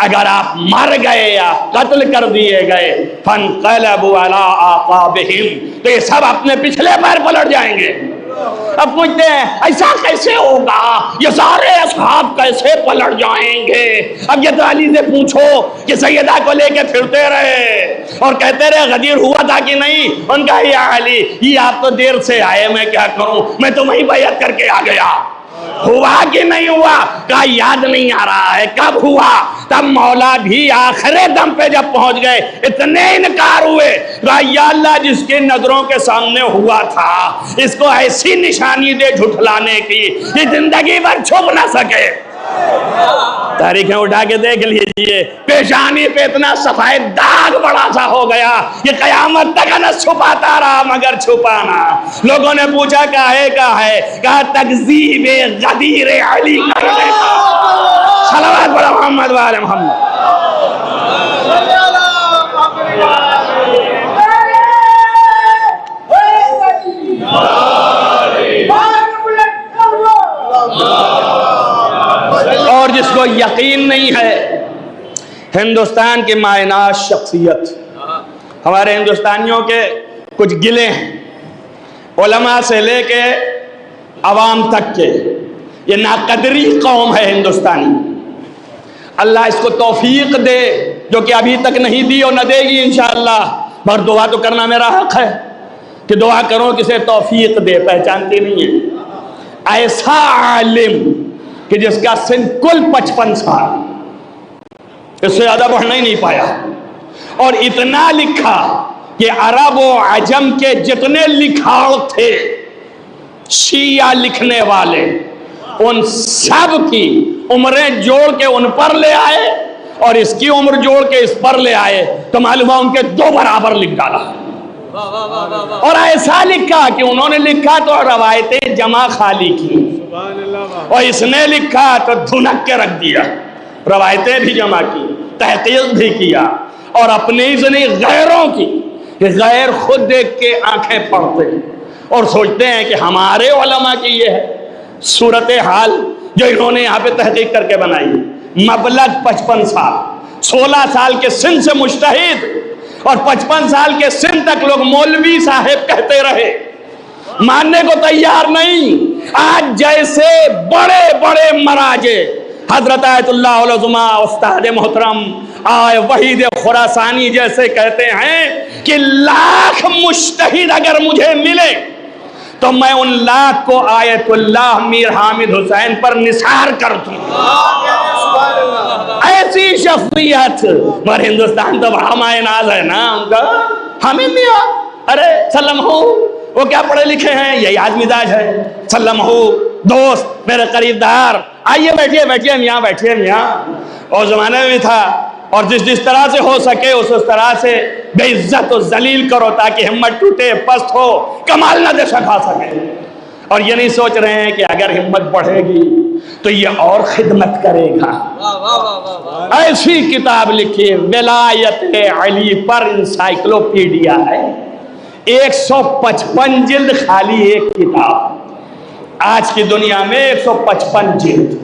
اگر آپ مر گئے یا قتل کر دیے گئے، فانقلبوا علی اعقابہم، تو یہ سب اپنے پچھلے پیر پلٹ جائیں گے. اب پوچھتے ہیں ایسا کیسے ہوگا، یہ سارے اصحاب کیسے پلٹ جائیں گے؟ اب یہ تو علی سے پوچھو کہ سیدہ کو لے کے پھرتے رہے اور کہتے رہے غدیر ہوا تھا کہ نہیں. ان کا یا علی، یہ آپ تو دیر سے آئے، میں کیا کروں، میں تو وہیں بیعت کر کے آ گیا. ہوا کہ نہیں ہوا؟ کہا یاد نہیں آ رہا ہے کب ہوا. تب مولا بھی آخر دم پہ جب پہنچ گئے اتنے انکار ہوئے. کہا یا اللہ، جس کے نظروں کے سامنے ہوا تھا اس کو ایسی نشانی دے جھٹلانے کی یہ زندگی بھر چھپ نہ سکے. تاریخیں اٹھا کے دیکھ لیجئے، پیشانی پہ اتنا سفید داغ بڑا سا ہو گیا کہ قیامت تک نہ چھپاتا رہا مگر چھپانا. لوگوں نے پوچھا کہا ہے کہا تکذیب غدیر علی کرنے کا. صلوات پڑھو محمد و آل محمد. اور جس کو یقین نہیں ہے ہندوستان کی مائناز شخصیت، ہمارے ہندوستانیوں کے کچھ گلے ہیں علماء سے لے کے عوام تک کے، یہ ناقدری قوم ہے ہندوستانی. اللہ اس کو توفیق دے جو کہ ابھی تک نہیں دی اور نہ دے گی انشاءاللہ. پر دعا تو کرنا میرا حق ہے کہ دعا کرو کسے توفیق دے. پہچانتی نہیں ہے ایسا عالم کہ جس کا سن کل 55 سال، اس سے زیادہ بڑھنا ہی نہیں پایا، اور اتنا لکھا کہ عرب و عجم کے جتنے لکھاڑ تھے شیعہ لکھنے والے ان سب کی عمریں جوڑ کے ان پر لے آئے اور اس کی عمر جوڑ کے اس پر لے آئے تو معلوم ہے ان کے 2 برابر لکھ ڈالا. اور ایسا لکھا کہ انہوں نے لکھا تو روایتیں جمع خالی کی اور اس نے لکھا تو دھنک کے رکھ دیا. روایتیں بھی جمع کی، تحقیق بھی کیا، اور اپنے ہی سے نہیں غیروں کی، کہ غیر خود دیکھ کے آنکھیں پڑھتے اور سوچتے ہیں کہ ہمارے علماء کی یہ ہے صورتحال جو انہوں نے یہاں پہ تحقیق کر کے بنائی. مبلغ 55 سال، 16 سال کے سن سے مجتہد اور 55 سال کے سن تک لوگ مولوی صاحب کہتے رہے، ماننے کو تیار نہیں. آج جیسے بڑے بڑے مراجع حضرت آیت اللہ العظمیٰ استاد محترم آئے وحید خراسانی جیسے کہتے ہیں کہ لاکھ مجتہد اگر مجھے ملے تو میں ان لاکھ کو آیت اللہ میر حامد حسین پر نثار کر دوں. ایسی شخصیت. مگر ہندوستان تو بڑا مائے ناز ہے نا ان کا. ہمیں نہیں ارے سلم ہو، وہ کیا پڑھے لکھے ہیں، یہی آج مزاج ہے. سلم ہو دوست میرے قریب دار، آئیے بیٹھیے میاں، بیٹھیے میاں. اور زمانے میں تھا، اور جس طرح سے ہو سکے اس طرح سے بے عزت و ذلیل کرو تاکہ ہمت ٹوٹے، پست ہو، کمال نہ دے سکھا سکے. اور یہ نہیں سوچ رہے ہیں کہ اگر ہمت بڑھے گی تو یہ اور خدمت کرے گا. ایسی کتاب لکھی ولایت علی پر انسائکلوپیڈیا ہے، 155 جلد خالی ایک کتاب. آج کی دنیا میں 155 جلد.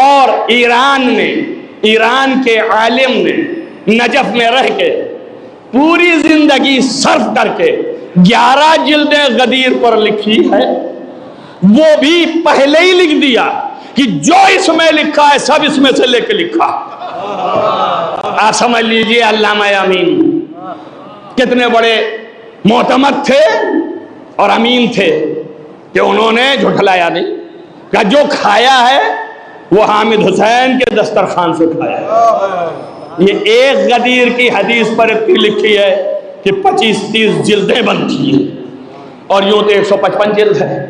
اور ایران کے عالم نے نجف میں رہ کے پوری زندگی صرف کر کے 11 جلدیں غدیر پر لکھی ہے، وہ بھی پہلے ہی لکھ دیا کہ جو اس میں لکھا ہے سب اس میں سے لے کے لکھا۔ آپ سمجھ لیجئے علامہ امین کتنے بڑے معتمد تھے اور امین تھے کہ انہوں نے جھٹلایا نہیں، کہ جو کھایا ہے وہ حامد حسین کے دسترخوان سے کھایا ہے۔ یہ ایک غدیر کی حدیث پر اتنی لکھی ہے کہ 25-30 جلدیں بنتی ہیں، اور یوں تو 155 جلد ہے،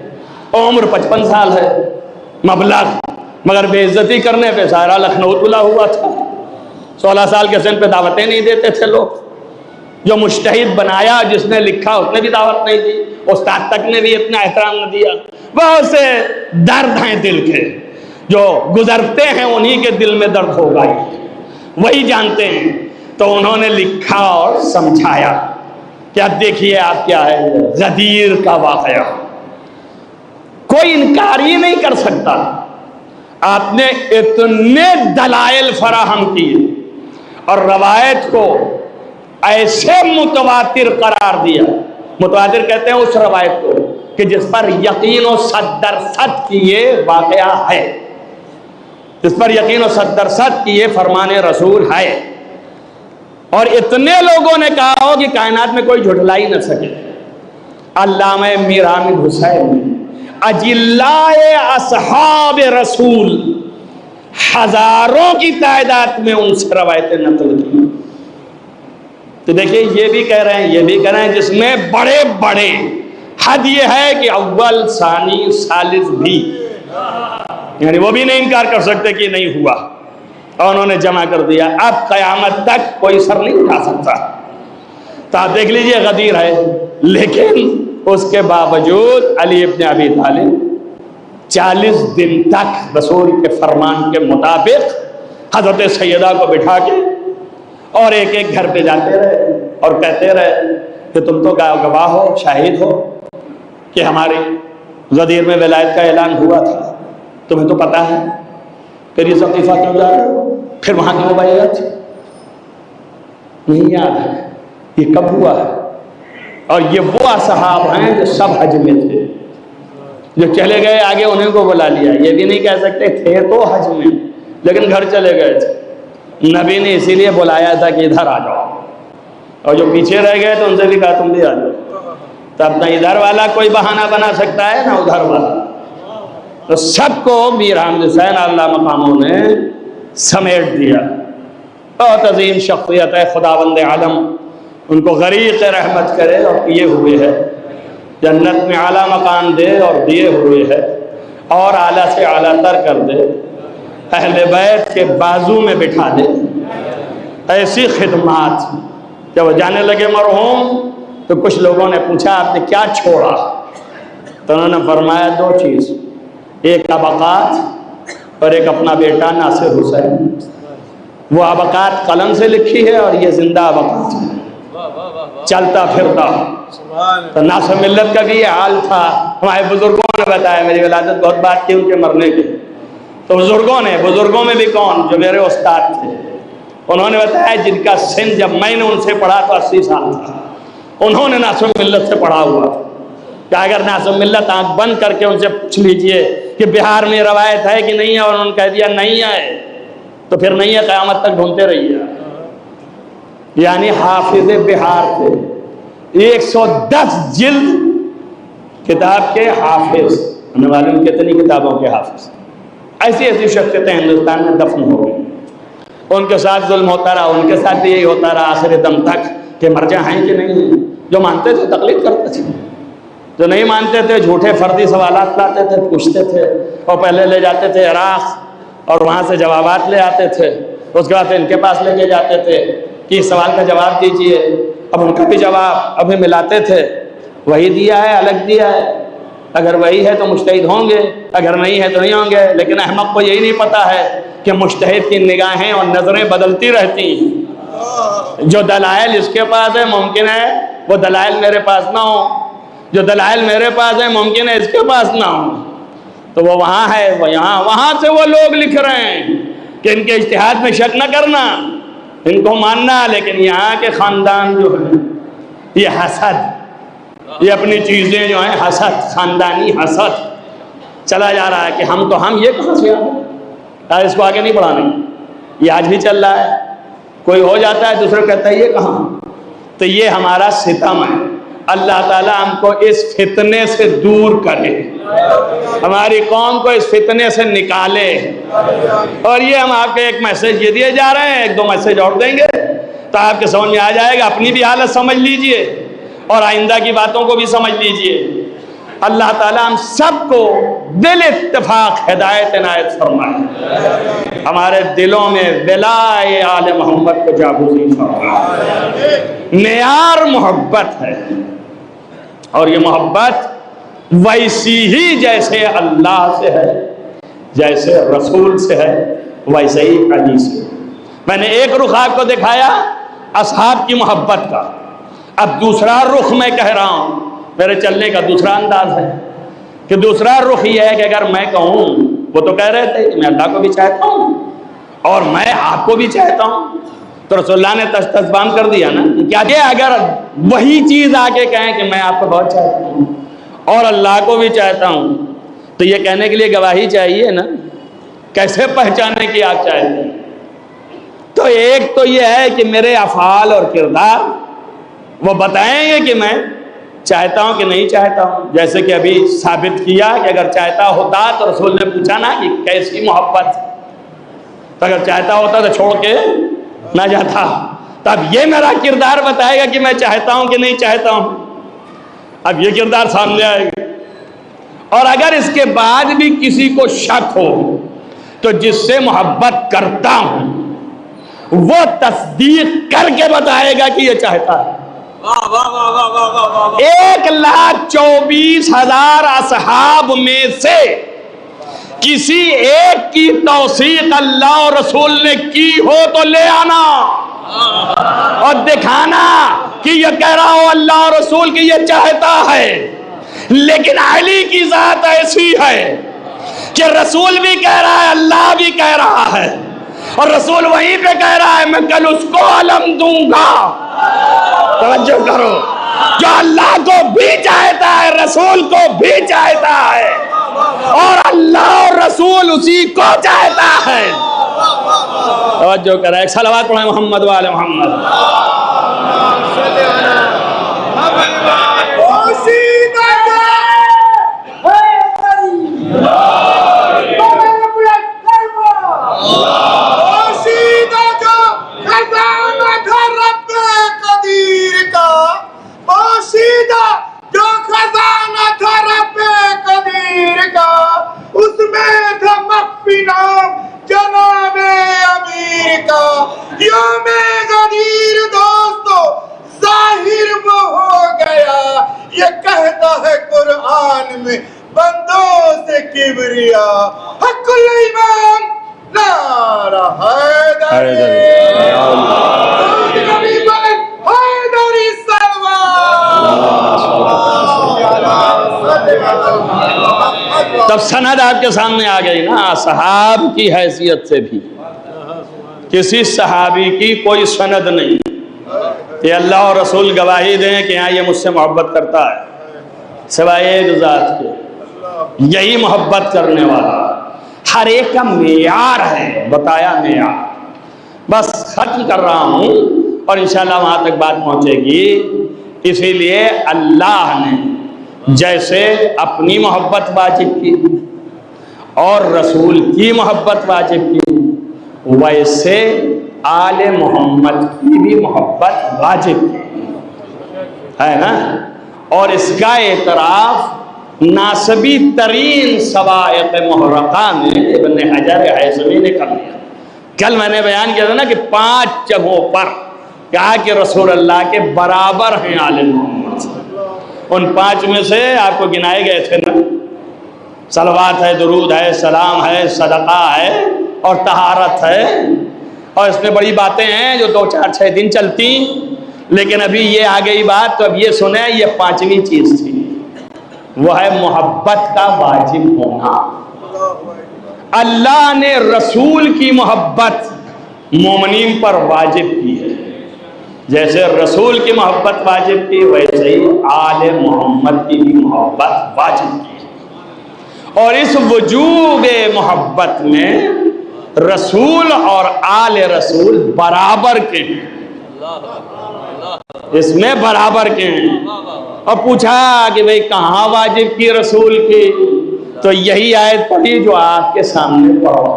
عمر 55 سال ہے، مبلغ مگر بے عزتی کرنے پہ سارا لکھنؤ تلا ہوا تھا۔ 16 سال کے سن پہ دعوتیں نہیں دیتے تھے لوگ۔ جو مجتہد بنایا، جس نے لکھا، اس نے بھی دعوت نہیں دی، استاد تک نے بھی اتنا احترام نہ دیا۔ بہت سے درد ہیں دل کے، جو گزرتے ہیں انہی کے دل میں درد ہوگا ہی، وہی جانتے ہیں۔ تو انہوں نے لکھا اور سمجھایا کہ اب دیکھیے آپ کیا ہے غدیر کا واقعہ، کوئی انکار ہی نہیں کر سکتا۔ آپ نے اتنے دلائل فراہم کیے اور روایت کو ایسے متواتر قرار دیا۔ متواتر کہتے ہیں اس روایت کو کہ جس پر یقین و 100% کی یہ واقعہ ہے، جس پر یقین و 100% کی یہ فرمان رسول ہے، اور اتنے لوگوں نے کہا ہو کہ کائنات میں کوئی جھٹلا ہی نہ سکے۔ علامہ میر حامد حسین نے اجلاء اصحاب رسول ہزاروں کی تعداد میں ان سے روایتیں نقل کی۔ تو دیکھیں یہ بھی کہہ رہے ہیں، یہ بھی کہہ رہے ہیں، جس میں بڑے بڑے، حد یہ ہے کہ اول ثانی ثالث بھی، یعنی وہ بھی نہیں انکار کر سکتے کہ نہیں ہوا، اور انہوں نے جمع کر دیا۔ اب قیامت تک کوئی سر نہیں اٹھا سکتا۔ تو آپ دیکھ لیجئے غدیر ہے، لیکن اس کے باوجود علی ابن ابی طالب 40 دن تک رسول کے فرمان کے مطابق حضرت سیدہ کو بٹھا کے اور ایک ایک گھر پہ جاتے رہے اور کہتے رہے کہ تم تو گواہ ہو، شاہد ہو کہ ہماری غدیر میں ولایت کا اعلان ہوا تھا، تمہیں تو پتہ ہے، پھر یہ ثقیفہ کیوں جا رہے ہو، پھر وہاں کی مباحث نہیں یاد ہے یہ کب ہوا ہے۔ اور یہ وہ اصحاب ہیں جو سب حج میں تھے، جو چلے گئے آگے انہیں کو بلا لیا۔ یہ بھی نہیں کہہ سکتے تھے تو حج میں، لیکن گھر چلے گئے تھے، نبی نے اسی لیے بلایا تھا کہ ادھر آ جاؤ، اور جو پیچھے رہ گئے تو ان سے بھی کہا تم بھی آ جاؤ۔ تو اب نہ ادھر والا کوئی بہانہ بنا سکتا ہے نہ ادھر والا، تو سب کو میر حامد حسین اللہ مقاموں نے سمیٹ دیا۔ بہت عظیم شخصیت ہے، خداوند عالم ان کو غریق رحمت کرے اور کیے ہوئے ہے، جنت میں اعلیٰ مقام دے اور دیے ہوئے ہے، اور اعلیٰ سے اعلیٰ تر کر دے، اہل بیت کے بازو میں بٹھا دے۔ ایسی خدمات جب وہ جانے لگے مرحوم تو کچھ لوگوں نے پوچھا آپ نے کیا چھوڑا؟ تو انہوں نے فرمایا 2 چیز، ایک ابقات اور ایک اپنا بیٹا ناصر حسین۔ وہ ابقات قلم سے لکھی ہے اور یہ زندہ ابقات ہے، چلتا پھرتا۔ تو ناصر ملت کا بھی یہ حال تھا، ہمارے بزرگوں نے بتایا، میری ولادت بہت بات تھی ان کے مرنے کی، تو بزرگوں میں بھی کون جو میرے استاد تھے، انہوں نے بتایا جن کا سن جب میں نے ان سے پڑھا تو 80 سال تھا، انہوں نے ناصر ملت سے پڑھا ہوا کہ اگر ناصر ملت آنکھ بند کر کے ان سے پوچھ لیجئے کہ بہار میں روایت ہے کہ نہیں ہے، اور انہوں نے کہہ دیا نہیں ہے، تو پھر نہیں ہے، قیامت تک ڈھونڈتے رہیے۔ یعنی حافظ بہار تھے، 110 جلد کتاب کے حافظ، ہمیں معلوم کتنی کتابوں کے حافظ۔ ایسی شخصیتیں ہندوستان میں دفن ہو گئی، ان کے ساتھ ظلم ہوتا رہا، ان کے ساتھ بھی یہی ہوتا رہا آخر دم تک کہ مرجع ہیں کہ نہیں ہیں۔ جو مانتے تھے تقلید کرتے تھے، جو نہیں مانتے تھے جھوٹے فردی سوالات لاتے تھے، پوچھتے تھے، اور پہلے لے جاتے تھے عراق اور وہاں سے جوابات لے آتے تھے، اس کے بعد ان کے پاس لے کے جاتے تھے کہ اس سوال کا جواب دیجئے، اب ان کا بھی جواب ابھی ملاتے تھے، وہی دیا ہے الگ دیا ہے، اگر وہی ہے تو مجتہد ہوں گے، اگر نہیں ہے تو نہیں ہوں گے۔ لیکن احمق کو یہی نہیں پتہ ہے کہ مجتہد کی نگاہیں اور نظریں بدلتی رہتی ہیں۔ جو دلائل اس کے پاس ہے ممکن ہے وہ دلائل میرے پاس نہ ہوں، جو دلائل میرے پاس ہے ممکن ہے اس کے پاس نہ ہوں، تو وہ وہاں ہے، وہ یہاں، وہاں سے وہ لوگ لکھ رہے ہیں کہ ان کے اجتہاد میں شک نہ کرنا، ان کو ماننا، لیکن یہاں کے خاندان جو ہے یہ حسد یہ اپنی چیزیں جو ہیں حسد، خاندانی حسد چلا جا رہا ہے کہ ہم یہ کہاں سے آئے، اس کو آگے نہیں بڑھانے. یہ آج بھی چل رہا ہے. کوئی ہو جاتا ہے دوسرا کہتا ہے یہ کہاں. تو یہ ہمارا ستم ہے. اللہ تعالیٰ ہم کو اس فتنے سے دور کرے، ہماری قوم کو اس فتنے سے نکالے. اور یہ ہم آپ کے ایک میسج یہ دیے جا رہے ہیں، ایک دو میسج اور دیں گے تو آپ کے سمجھ میں آ جائے گا. اپنی بھی حالت سمجھ لیجئے اور آئندہ کی باتوں کو بھی سمجھ لیجئے. اللہ تعالیٰ ہم سب کو دل اتفاق ہدایت عنایت فرمائے، ہمارے دلوں میں ولائے آل محمد کو جاگوزی فرمائے. معیار محبت ہے، اور یہ محبت ویسی ہی جیسے اللہ سے ہے، جیسے رسول سے ہے، ویسے ہی علی سے. میں نے ایک رخ آپ کو دکھایا اصحاب کی محبت کا. اب دوسرا رخ میں کہہ رہا ہوں، میرے چلنے کا دوسرا انداز ہے کہ دوسرا رخ یہ ہے کہ اگر میں کہوں، وہ تو کہہ رہے تھے کہ میں اللہ کو بھی چاہتا ہوں اور میں آپ کو بھی چاہتا ہوں، تو رسول اللہ نے تذبان کر دیا نا کیا کہ اگر وہی چیز آ کے کہیں کہ میں آپ کو بہت چاہتا ہوں اور اللہ کو بھی چاہتا ہوں، تو یہ کہنے کے لیے گواہی چاہیے نا. کیسے پہچانے کی آپ چاہتے ہیں؟ تو ایک تو یہ ہے کہ میرے افعال اور کردار وہ بتائیں گے کہ میں چاہتا ہوں کہ نہیں چاہتا ہوں. جیسے کہ ابھی ثابت کیا کہ اگر چاہتا ہوتا تو رسول نے پوچھا نا کہ کیسی محبت، تو اگر چاہتا ہوتا تو چھوڑ کے نہ جاتا. تب یہ میرا کردار بتائے گا کہ میں چاہتا ہوں کہ نہیں چاہتا ہوں. اب یہ کردار سامنے آئے گا. اور اگر اس کے بعد بھی کسی کو شک ہو تو جس سے محبت کرتا ہوں وہ تصدیق کر کے بتائے گا کہ یہ چاہتا ہے. 1,24,000 اصحاب میں سے کسی ایک کی توثیق اللہ اور رسول نے کی ہو تو لے آنا اور دکھانا کہ یہ کہہ رہا ہو اللہ اور رسول کی یہ چاہتا ہے. لیکن علی کی ذات ایسی ہے کہ رسول بھی کہہ رہا ہے، اللہ بھی کہہ رہا ہے، اور رسول وہیں پہ کہہ رہا ہے میں کل اس کو علم دوں گا. توجہ کرو، جو اللہ کو بھی چاہتا ہے رسول کو بھی چاہتا ہے اور اللہ اور رسول اسی کو چاہتا ہے. توجہ کرو، ایک صلوات پڑھیں محمد وآل محمد. جو خزانہ تھا رب قدیر کا، اس میں تھا مخفی نام جناب امیر کا. یوم غدیر دوستو ظاہر وہ ہو گیا، یہ کہتا ہے قرآن میں بندوں سے کبریا. حق الایمان نعرہ حیدری، نبی بولے حیدری تب سند آپ کے سامنے آ گئی نا. صحاب کی حیثیت سے بھی کسی صحابی کی کوئی سند نہیں. یہ اللہ اور رسول گواہی دیں کہ ہاں یہ مجھ سے محبت کرتا ہے سوائے ایک ذات کے. یہی محبت کرنے والا ہر ایک کا معیار ہے، بتایا معیار. بس ختم کر رہا ہوں اور انشاءاللہ وہاں تک بات پہنچے گی. اسی لیے اللہ نے جیسے اپنی محبت واجب کی اور رسول کی محبت واجب کی، ویسے آل محمد کی بھی محبت واجب کی ہے نا. اور اس کا اعتراف ناسبی ترین سوائق محرقہ میں ابن حجر حیثمی نے کر لیا. کل میں نے بیان کیا تھا نا کہ 5 جگہوں پر کہا کہ رسول اللہ کے برابر ہیں آل محمد. ان 5 میں سے آپ کو گنائے گئے تھے نا، صلوات ہے، درود ہے، سلام ہے، صدقہ ہے اور طہارت ہے. اور اس میں بڑی باتیں ہیں جو 2 4 6 دن چلتی، لیکن ابھی یہ آ گئی بات تو اب یہ سنیں. یہ 5ویں چیز تھی، وہ ہے محبت کا واجب ہونا. اللہ نے رسول کی محبت مومنین پر واجب کی ہے. جیسے رسول کی محبت واجب کی، ویسے ہی آل محمد کی بھی محبت واجب کی، اور اس وجوب محبت میں رسول اور آل رسول برابر کے ہیں، اس میں برابر کے ہیں۔ اور پوچھا کہ بھئی کہاں واجب کی رسول کی، تو یہی آیت پڑھی جو آپ کے سامنے پڑھا،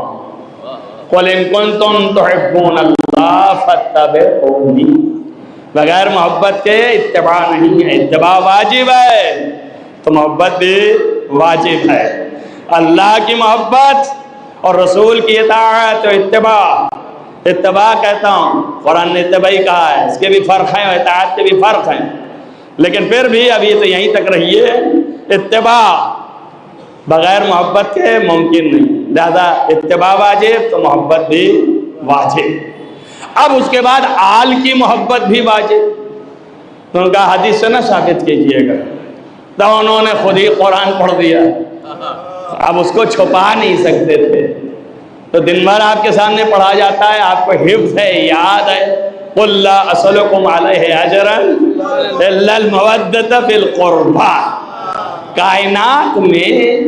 قُلْ إِن كُنتُمْ تُحِبُّونَ اللَّهَ فَاتَّبِعُونِي۔ بغیر محبت کے اتباع نہیں ہے، اتباع واجب ہے تو محبت بھی واجب ہے۔ اللہ کی محبت اور رسول کی اطاعت و اتباع کہتا ہوں، قرآن نے اتباعی کہا ہے، اس کے بھی فرق ہیں اور اطاعت کے بھی فرق ہیں، لیکن پھر بھی ابھی تو یہیں تک رہی ہے، اتباع بغیر محبت کے ممکن نہیں، لہذا اتباع واجب تو محبت بھی واجب۔ اب اس کے بعد آل کی محبت بھی واجب، تو ان کا حدیث سے نہ ثابت کیجئے گا، تو انہوں نے خود ہی قرآن پڑھ دیا، اب اس کو چھپا نہیں سکتے تھے، تو دن بھر آپ کے سامنے پڑھا جاتا ہے، آپ کو حفظ ہے، یاد ہے۔ قُلْ لَا أَسْأَلُكُمْ عَلَيْهِ أَجْرًا إِلَّا الْمَوَدَّةَ فِي الْقُرْبَى۔ کائنات میں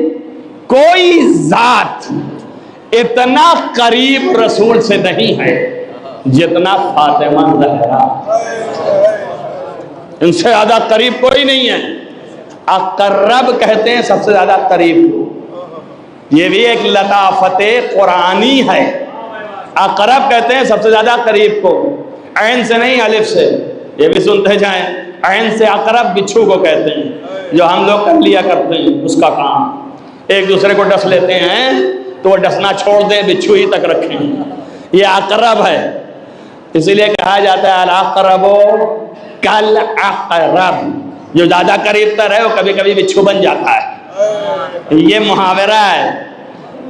کوئی ذات اتنا قریب رسول سے نہیں ہے جتنا فاطمہ زہرا، ان سے زیادہ قریب کوئی نہیں ہے۔ اقرب کہتے ہیں سب سے زیادہ قریب کو، یہ بھی ایک لطافت قرآنی ہے۔ اقرب کہتے ہیں سب سے زیادہ قریب کو، عین سے نہیں الف سے، یہ بھی سنتے جائیں، عین سے اقرب بچھو کو کہتے ہیں، جو ہم لوگ کر لیا کرتے ہیں اس کا کام، ایک دوسرے کو ڈس لیتے ہیں تو وہ ڈسنا چھوڑ دیں، بچھو ہی تک رکھیں، یہ اقرب ہے۔ اسی لیے کہا جاتا ہے الاقرب کالاقرب، جو زیادہ قریب تر ہے وہ کبھی کبھی بچھو بن جاتا ہے، یہ محاورہ ہے۔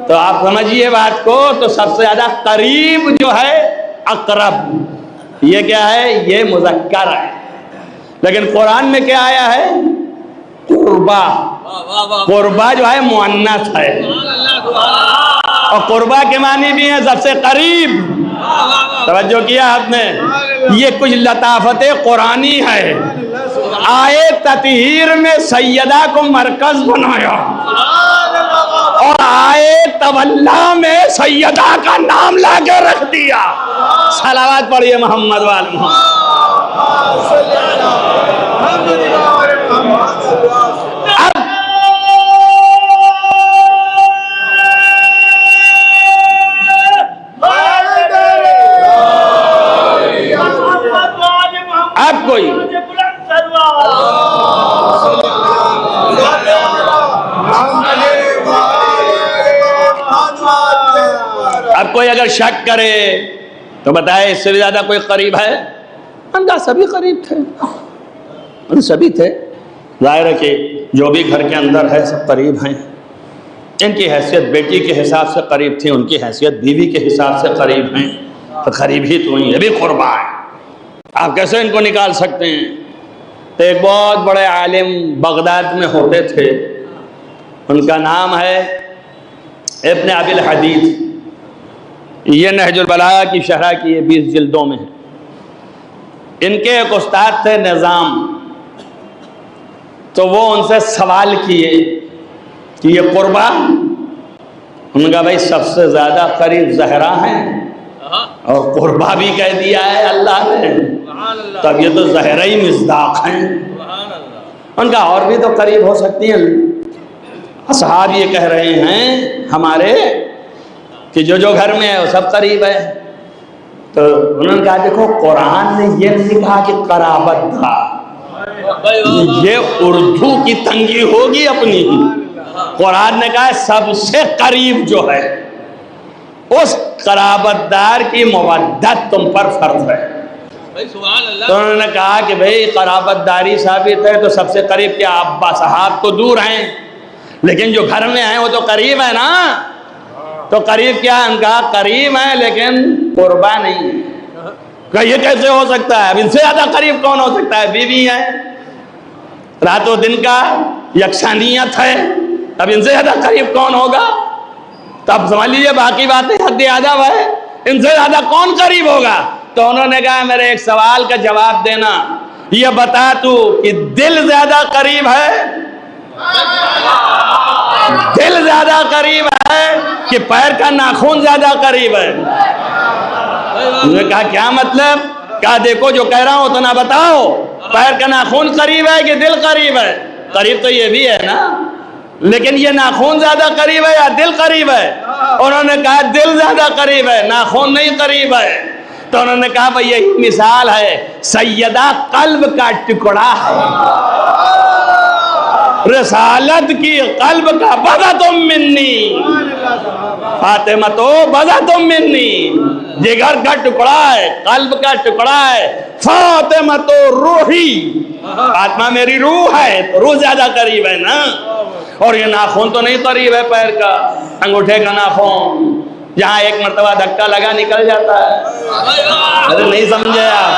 تو آپ سمجھیے بات کو، تو سب سے زیادہ قریب جو ہے اقرب، یہ کیا ہے؟ یہ مذکر ہے، لیکن قرآن میں کیا آیا ہے؟ قربا، قربا جو ہے مؤنث ہے، اور قربا کے معنی بھی ہیں سب سے قریب۔ توجہ کیا آپ نے؟ یہ کچھ لطافت قرآنی ہے۔ آئے تطہیر میں سیدہ کو مرکز بنایا، اور آئے تولا میں سیدہ کا نام لا کے رکھ دیا۔ صلوات پڑھیے محمد وآل محمد۔ اب کوئی اگر شک کرے تو بتائے اس سے زیادہ کوئی قریب ہے؟ ان کا سبھی قریب تھے، ان سبھی تھے، ظاہر ہے کہ جو بھی گھر کے اندر ہے سب قریب ہیں۔ ان کی حیثیت بیٹی کے حساب سے قریب تھی، ان کی حیثیت بیوی کے حساب سے قریب ہیں، تو قریب ہی تو ہیں، یہ بھی قربا ہے۔ آپ کیسے ان کو نکال سکتے ہیں؟ تو ایک بہت بڑے عالم بغداد میں ہوتے تھے، ان کا نام ہے ابن ابی الحدید، یہ نہج البلاغہ کی شرح کی یہ 20 جلدوں میں ہے۔ ان کے ایک استاد تھے نظام، تو وہ ان سے سوال کیے کہ یہ قربا، ان کا بھائی سب سے زیادہ قریب زہرا ہیں، اور قربا بھی کہہ دیا ہے اللہ نے، تب یہ تو زہرا ہی مصداق ہیں، ان کا اور بھی تو قریب ہو سکتی ہیں۔ اصحاب یہ کہہ رہے ہیں ہمارے کہ جو جو گھر میں ہے وہ سب قریب ہے، تو انہوں نے کہا دیکھو قرآن نے یہ نہیں کہا کہ قرابت تھا، یہ اردو کی تنگی ہوگی اپنی، قرآن نے کہا سب سے قریب جو ہے اس قرابت دار کی مودت تم پر فرض ہے۔ تو انہوں نے کہا کہ بھئی قرابت داری ثابت ہے تو سب سے قریب کیا؟ ابا صاحب تو دور ہیں لیکن جو گھر میں ہیں وہ تو قریب ہے نا، تو قریب کیا؟ ان کا قریب ہے لیکن قربا نہیں ہے۔ کہ یہ کیسے ہو سکتا ہے؟ اب ان سے زیادہ قریب کون ہو سکتا ہے؟ بیوی ہے، رات و دن کا یکسانیت ہے، اب ان سے زیادہ قریب کون ہوگا؟ تو اب سمجھ لیجیے باقی باتیں حد ادب ہے، ان سے زیادہ کون قریب ہوگا؟ تو انہوں نے کہا میرے ایک سوال کا جواب دینا، یہ بتا تو کہ دل زیادہ قریب ہے، دل زیادہ قریب ہے کہ پیر کا ناخن زیادہ قریب ہے؟ انہوں نے کہا کیا مطلب؟ کہا دیکھو جو کہہ رہا ہوں اتنا بتاؤ، پیر کا ناخن قریب ہے کہ دل قریب ہے؟ قریب تو یہ بھی ہے نا، لیکن یہ ناخن زیادہ قریب ہے یا دل قریب ہے؟ انہوں نے کہا دل زیادہ قریب ہے، ناخن نہیں قریب ہے۔ تو انہوں نے کہا بھئی یہی مثال ہے، سیدہ قلب کا ٹکڑا ہے، رسالت کی قلب کا بضعۃ منی، فاطمہ تو بضعۃ منی، جگر کا ٹکڑا ہے، قلب کا ٹکڑا ہے، فاطمہ تو روحی، فاطمہ میری روح ہے، تو روح زیادہ قریب ہے نا۔ اور یہ ناخن تو نہیں قریب ہے پیر کا، انگوٹھے کا ناخن جہاں ایک مرتبہ دھکا لگا نکل جاتا ہے، ارے نہیں سمجھے آپ؟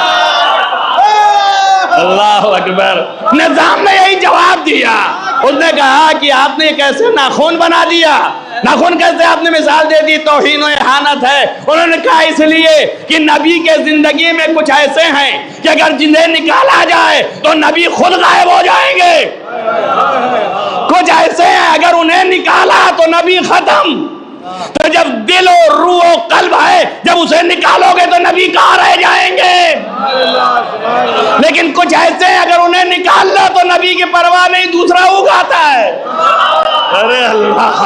اللہ اکبر۔ نظام نے یہی جواب دیا، اس نے کہا کہ آپ نے کیسے ناخن بنا دیا، ناخن کیسے آپ نے مثال دے دی، توہین و اہانت ہے۔ انہوں نے کہا اس لیے کہ نبی کے زندگی میں کچھ ایسے ہیں کہ اگر جنہیں نکالا جائے تو نبی خود غائب ہو جائیں گے، کچھ ایسے ہیں اگر انہیں نکالا تو نبی ختم۔ تو جب دل و روح و قلب ہے، جب اسے نکالو گے تو نبی کہاں رہ جائیں گے؟ لیکن کچھ ایسے ہیں اگر انہیں نکال لو تو نبی کی پرواہ نہیں، دوسرا اگاتا ہے۔ ارے اللہ،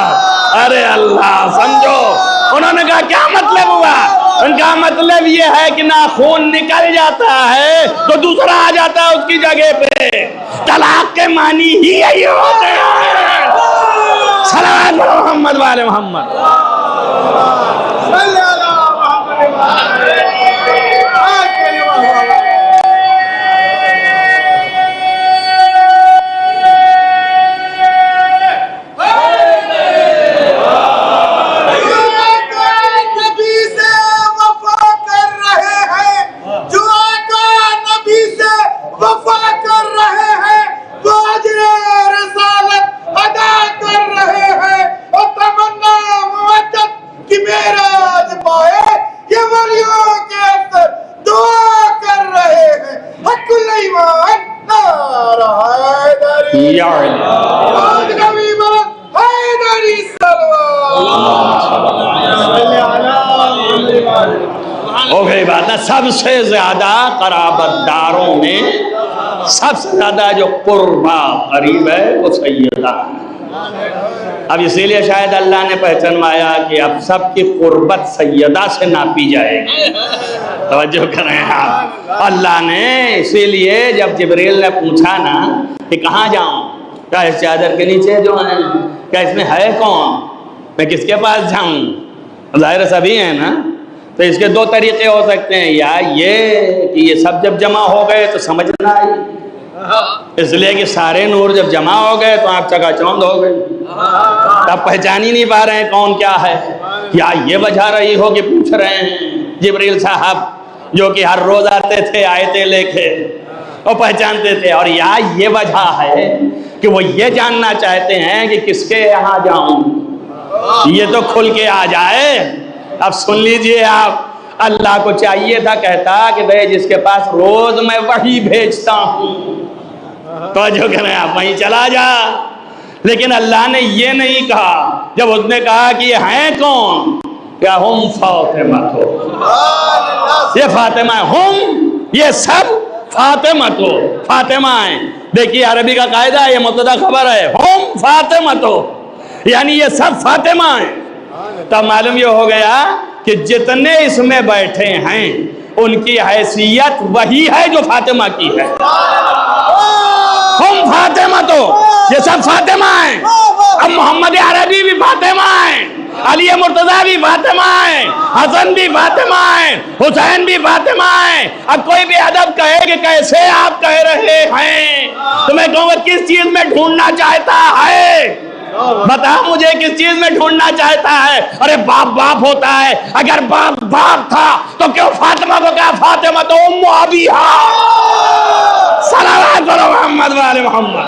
ارے اللہ، سمجھو۔ انہوں نے کہا کیا مطلب ہوا؟ ان کا مطلب یہ ہے کہ ناخن نکل جاتا ہے تو دوسرا آ جاتا ہے اس کی جگہ پہ۔ طلاق کے معنی ہی یہی ہوتے ہیں۔ صلوات محمد والے محمد۔ ہو گئی بات نا۔ سب سے زیادہ قرابت داروں میں سب سے زیادہ جو قربا قریب ہے وہ سیدہ ہے۔ اب اسی لیے شاید اللہ نے پہچانوایا کہ اب سب کی قربت سیدہ سے ناپی جائے گی۔ توجہ کریں آپ، اللہ نے اسی لیے جب جبریل نے پوچھا نا کہ کہاں جاؤں، کہا اس چادر کے نیچے جو ہیں، کہا اس میں ہے کون، میں کس کے پاس جاؤں؟ ظاہر سبھی ہیں نا۔ تو اس کے دو طریقے ہو سکتے ہیں، یا یہ کہ یہ سب جب جمع ہو گئے تو سمجھ نہ آئی، اس لیے کہ سارے نور جب جمع ہو گئے تو آپ چکا چوند ہو گئے، تب پہچان ہی نہیں پا رہے ہیں کون کیا ہے۔ یا یہ وجہ رہی ہو کہ پوچھ رہے ہیں جبریل صاحب جو کہ ہر روز آتے تھے آیتیں لے کے اور پہچانتے تھے، اور یا یہ وجہ ہے کہ وہ یہ جاننا چاہتے ہیں کہ کس کے یہاں جاؤں، یہ تو کھل کے آ جائے۔ اب سن لیجئے آپ، اللہ کو چاہیے تھا کہتا کہ بھئی جس کے پاس روز میں وحی بھیجتا ہوں، تو جو کریں آپ وہیں چلا جا، لیکن اللہ نے یہ نہیں کہا۔ جب اس نے کہا کہ یہ ہیں کون، کیا ہم فاطمہ تو، یہ فاطمہ ہم، یہ سب فاطمہ تو، فاطمہ ہیں۔ دیکھیے عربی کا قاعدہ ہے، یہ مبتدا خبر ہے، ہم فاطمہ تو، یعنی یہ سب فاطمہ ہیں۔ تب معلوم یہ ہو گیا کہ جتنے اس میں بیٹھے ہیں ان کی حیثیت وہی ہے جو فاطمہ کی ہے۔ ہم فاطمہ تو، یہ سب فاطمہ ہیں۔ اب محمد عربی بھی فاطمہ ہیں، علی مرتضیٰ بھی فاطمہ ہیں، حسن بھی فاطمہ ہیں، حسین بھی فاطمہ ہیں۔ اب کوئی بھی ادب کہے کہ کیسے آپ کہہ رہے ہیں، تو میں کہوں گا کس چیز میں ڈھونڈنا چاہتا ہے، بتا مجھے کس چیز میں ڈھونڈنا چاہتا ہے۔ ارے باپ باپ ہوتا ہے، اگر باپ باپ تھا تو کیوں فاطمہ کو کہا فاطمہ تو ام ابیہا؟ صلوات علی محمد وآل محمد۔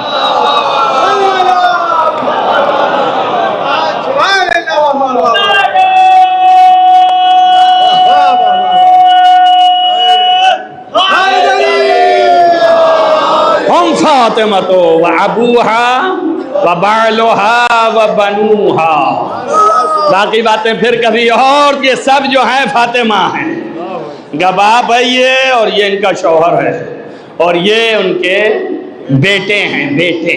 فاطمہ تو و ابوہا و بعلہا و بنوہا. باقی باتیں پھر کبھی اور. یہ سب جو ہیں فاطمہ ہیں. باپ ہے یہ اور یہ ان کا شوہر ہے اور یہ ان کے بیٹے ہیں. بیٹے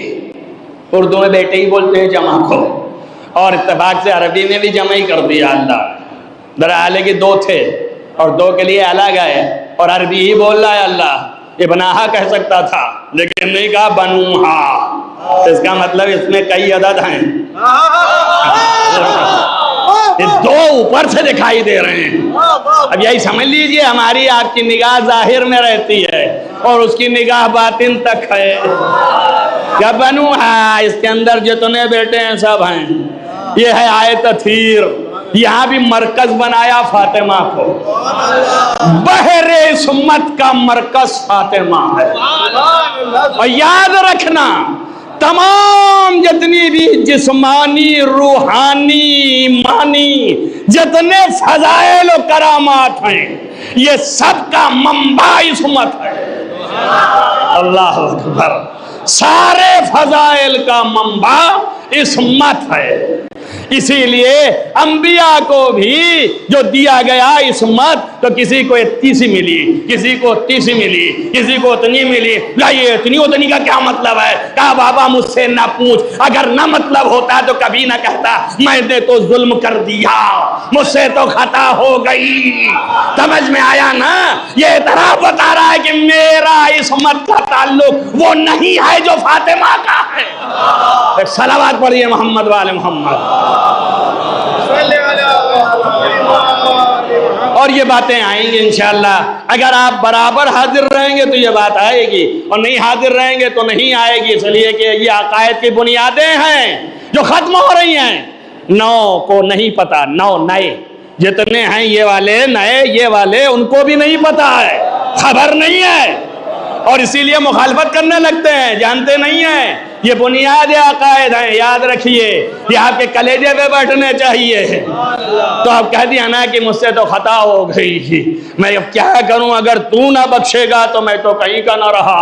اردو میں بیٹے ہی بولتے ہیں جمع کو, اور اتفاق سے عربی میں بھی جمع ہی کر دیا اللہ. دراصل کہ دو تھے اور دو کے لیے الگ ہے اور عربی ہی بول رہا ہے اللہ. ابنہا کہہ سکتا تھا لیکن نہیں کہا بنوہا. اس کا مطلب اس میں کئی عدد ہیں. دو اوپر سے دکھائی دے رہے ہیں. اب یہی سمجھ لیجئے ہماری آپ کی نگاہ ظاہر میں رہتی ہے اور اس کی نگاہ باطن تک ہے. کیا بنوہا اس کے اندر جتنے بیٹے ہیں سب ہیں. یہ ہے آیت تطہیر. یہاں بھی مرکز بنایا فاطمہ کو. بحر اسمت کا مرکز فاطمہ ہے. اور یاد رکھنا تمام جتنی بھی جسمانی روحانی ایمانی جتنے فضائل و کرامات ہیں یہ سب کا منبع اسمت ہے. اللہ اکبر. سارے فضائل کا منبع اسمت ہے. اسی لیے انبیاء کو بھی جو دیا گیا اسمت تو کسی کو 31 ملی, کسی کو 30 ملی, کسی کو اتنی ملی. یہ اتنی کا کیا مطلب ہے؟ کہا بابا مجھ سے نہ پوچھ. اگر نہ مطلب ہوتا تو کبھی نہ کہتا میں نے تو ظلم کر دیا, مجھ سے تو خطا ہو گئی. سمجھ میں آیا نا؟ یہ طرح بتا رہا ہے کہ میرا اسمت کا تعلق وہ نہیں ہے جو فاطمہ کا ہے. ایک صلوات پڑھیے محمد والے محمد. اور یہ باتیں آئیں گی انشاءاللہ. اگر آپ برابر حاضر رہیں گے تو یہ بات آئے گی اور نہیں حاضر رہیں گے تو نہیں آئے گی. اس لیے کہ یہ عقائد کی بنیادیں ہیں جو ختم ہو رہی ہیں. نو کو نہیں پتا, نو نئے جتنے ہیں یہ والے نئے, یہ والے ان کو بھی نہیں پتا ہے, خبر نہیں ہے اور اسی لیے مخالفت کرنے لگتے ہیں, جانتے نہیں ہیں. یہ بنیاد عقائد ہیں, یاد رکھیے. یہ آپ کے کلیجے پہ بیٹھنے چاہیے. تو آپ کہہ دیا نا کہ مجھ سے تو خطا ہو گئی, میں اب کیا کروں, اگر تو نہ بخشے گا تو میں تو کہیں کا نہ رہا.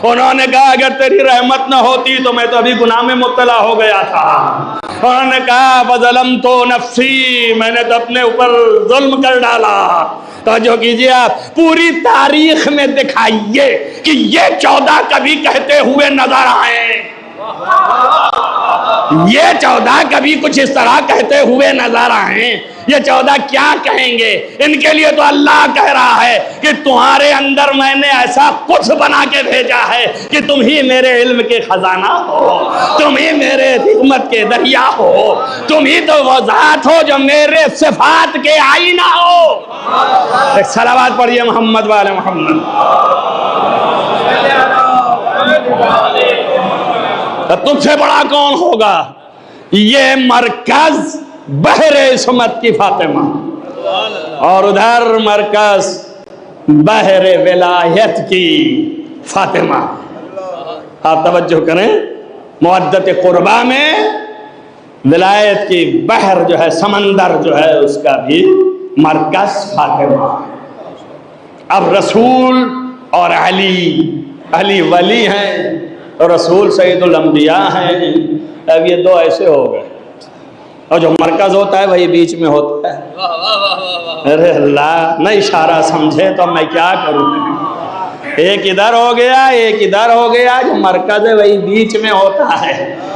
انہوں نے کہا اگر تیری رحمت نہ ہوتی تو میں تو ابھی گناہ میں مبتلا ہو گیا تھا. انہوں نے کہا فظلمت نفسی, میں نے تو اپنے اوپر ظلم کر ڈالا. توجہ کیجئے, آپ پوری تاریخ میں دکھائیے کہ یہ 14 کبھی کہتے ہوئے نظر آئے. یہ 14 کبھی کچھ اس طرح کہتے ہوئے نظر آئیں. یہ 14 کیا کہیں گے؟ ان کے لیے تو اللہ کہہ رہا ہے کہ تمہارے اندر میں نے ایسا کچھ بنا کے بھیجا ہے کہ تم ہی میرے علم کے خزانہ ہو, تم ہی میرے حکمت کے دریا ہو, تم ہی تو وہ ذات ہو جو میرے صفات کے آئینہ ہو. ایک صلوات پڑھیے محمد والے محمد. تم سے بڑا کون ہوگا؟ یہ مرکز بحر عصمت کی فاطمہ اور ادھر مرکز بحر ولایت کی فاطمہ. آپ توجہ کریں, مودت قربا میں ولایت کی بحر جو ہے, سمندر جو ہے, اس کا بھی مرکز فاطمہ. اب رسول اور علی ولی ہیں اور رسول سید الانبیاء ہیں. اب یہ دو ایسے ہو گئے اور جو مرکز ہوتا ہے وہی بیچ میں ہوتا ہے. ارے اللہ نہ اشارہ سمجھے تو میں کیا کروں. ایک ادھر ہو گیا, ایک ادھر ہو گیا, جو مرکز ہے وہی بیچ میں ہوتا ہے.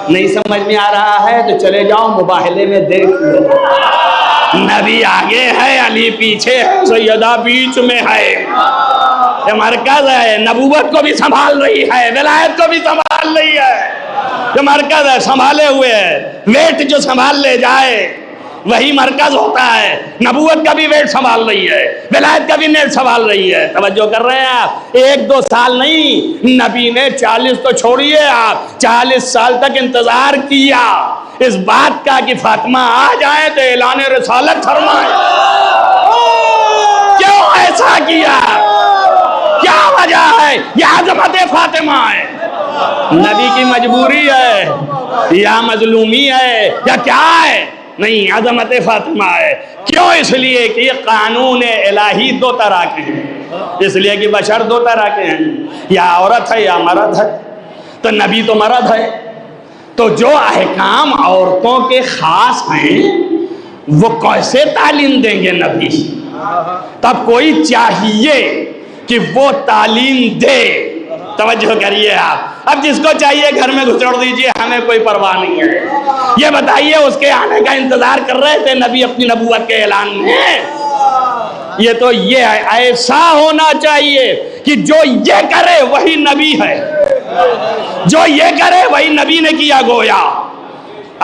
نہیں سمجھ میں آ رہا ہے تو چلے جاؤ مباہلے میں دیکھ لو. نبی آگے ہے, علی پیچھے ہے, سیدہ بیچ میں ہے. یہ مرکز ہے, نبوت کو بھی سنبھال رہی ہے, ولایت کو بھی سنبھال رہی ہے. یہ مرکز ہے, سنبھالے ہوئے ہے. ویٹ جو سنبھال لے جائے وہی مرکز ہوتا ہے. نبوت کا بھی ویٹ سنبھال رہی ہے, ولایت کا بھی نیٹ سنبھال رہی ہے. توجہ کر رہے ہیں آپ؟ 1-2 سال نہیں, نبی نے 40 تو چھوڑیے آپ, 40 سال تک انتظار کیا اس بات کا کہ فاطمہ آ جائے تو اعلان رسالت فرمائے. کیوں ایسا کیا؟ کیا وجہ ہے؟ یہ عظمت فاطمہ ہے. نبی کی مجبوری ہے یا مظلومی ہے یا کیا ہے؟ نہیں, عظمت فاطمہ ہے. کیوں؟ اس لیے کہ یہ قانون الہی 2 طرح کے ہیں. اس لیے کہ بشر 2 طرح کے ہیں, یا عورت ہے یا مرد ہے. تو نبی تو مرد ہے، تو جو احکام عورتوں کے خاص ہیں وہ کیسے تعلیم دیں گے نبی؟ تب کوئی چاہیے کہ وہ تعلیم دے. توجہ کریے آپ. اب جس کو چاہیے گھر میں گھسڑ دیجئے، ہمیں کوئی پرواہ نہیں ہے. یہ بتائیے اس کے آنے کا انتظار کر رہے تھے نبی اپنی نبوت کے اعلان میں؟ یہ تو یہ ہے، ایسا ہونا چاہیے کہ جو یہ کرے وہی نبی ہے، جو یہ کرے وہی نبی نے کیا گویا.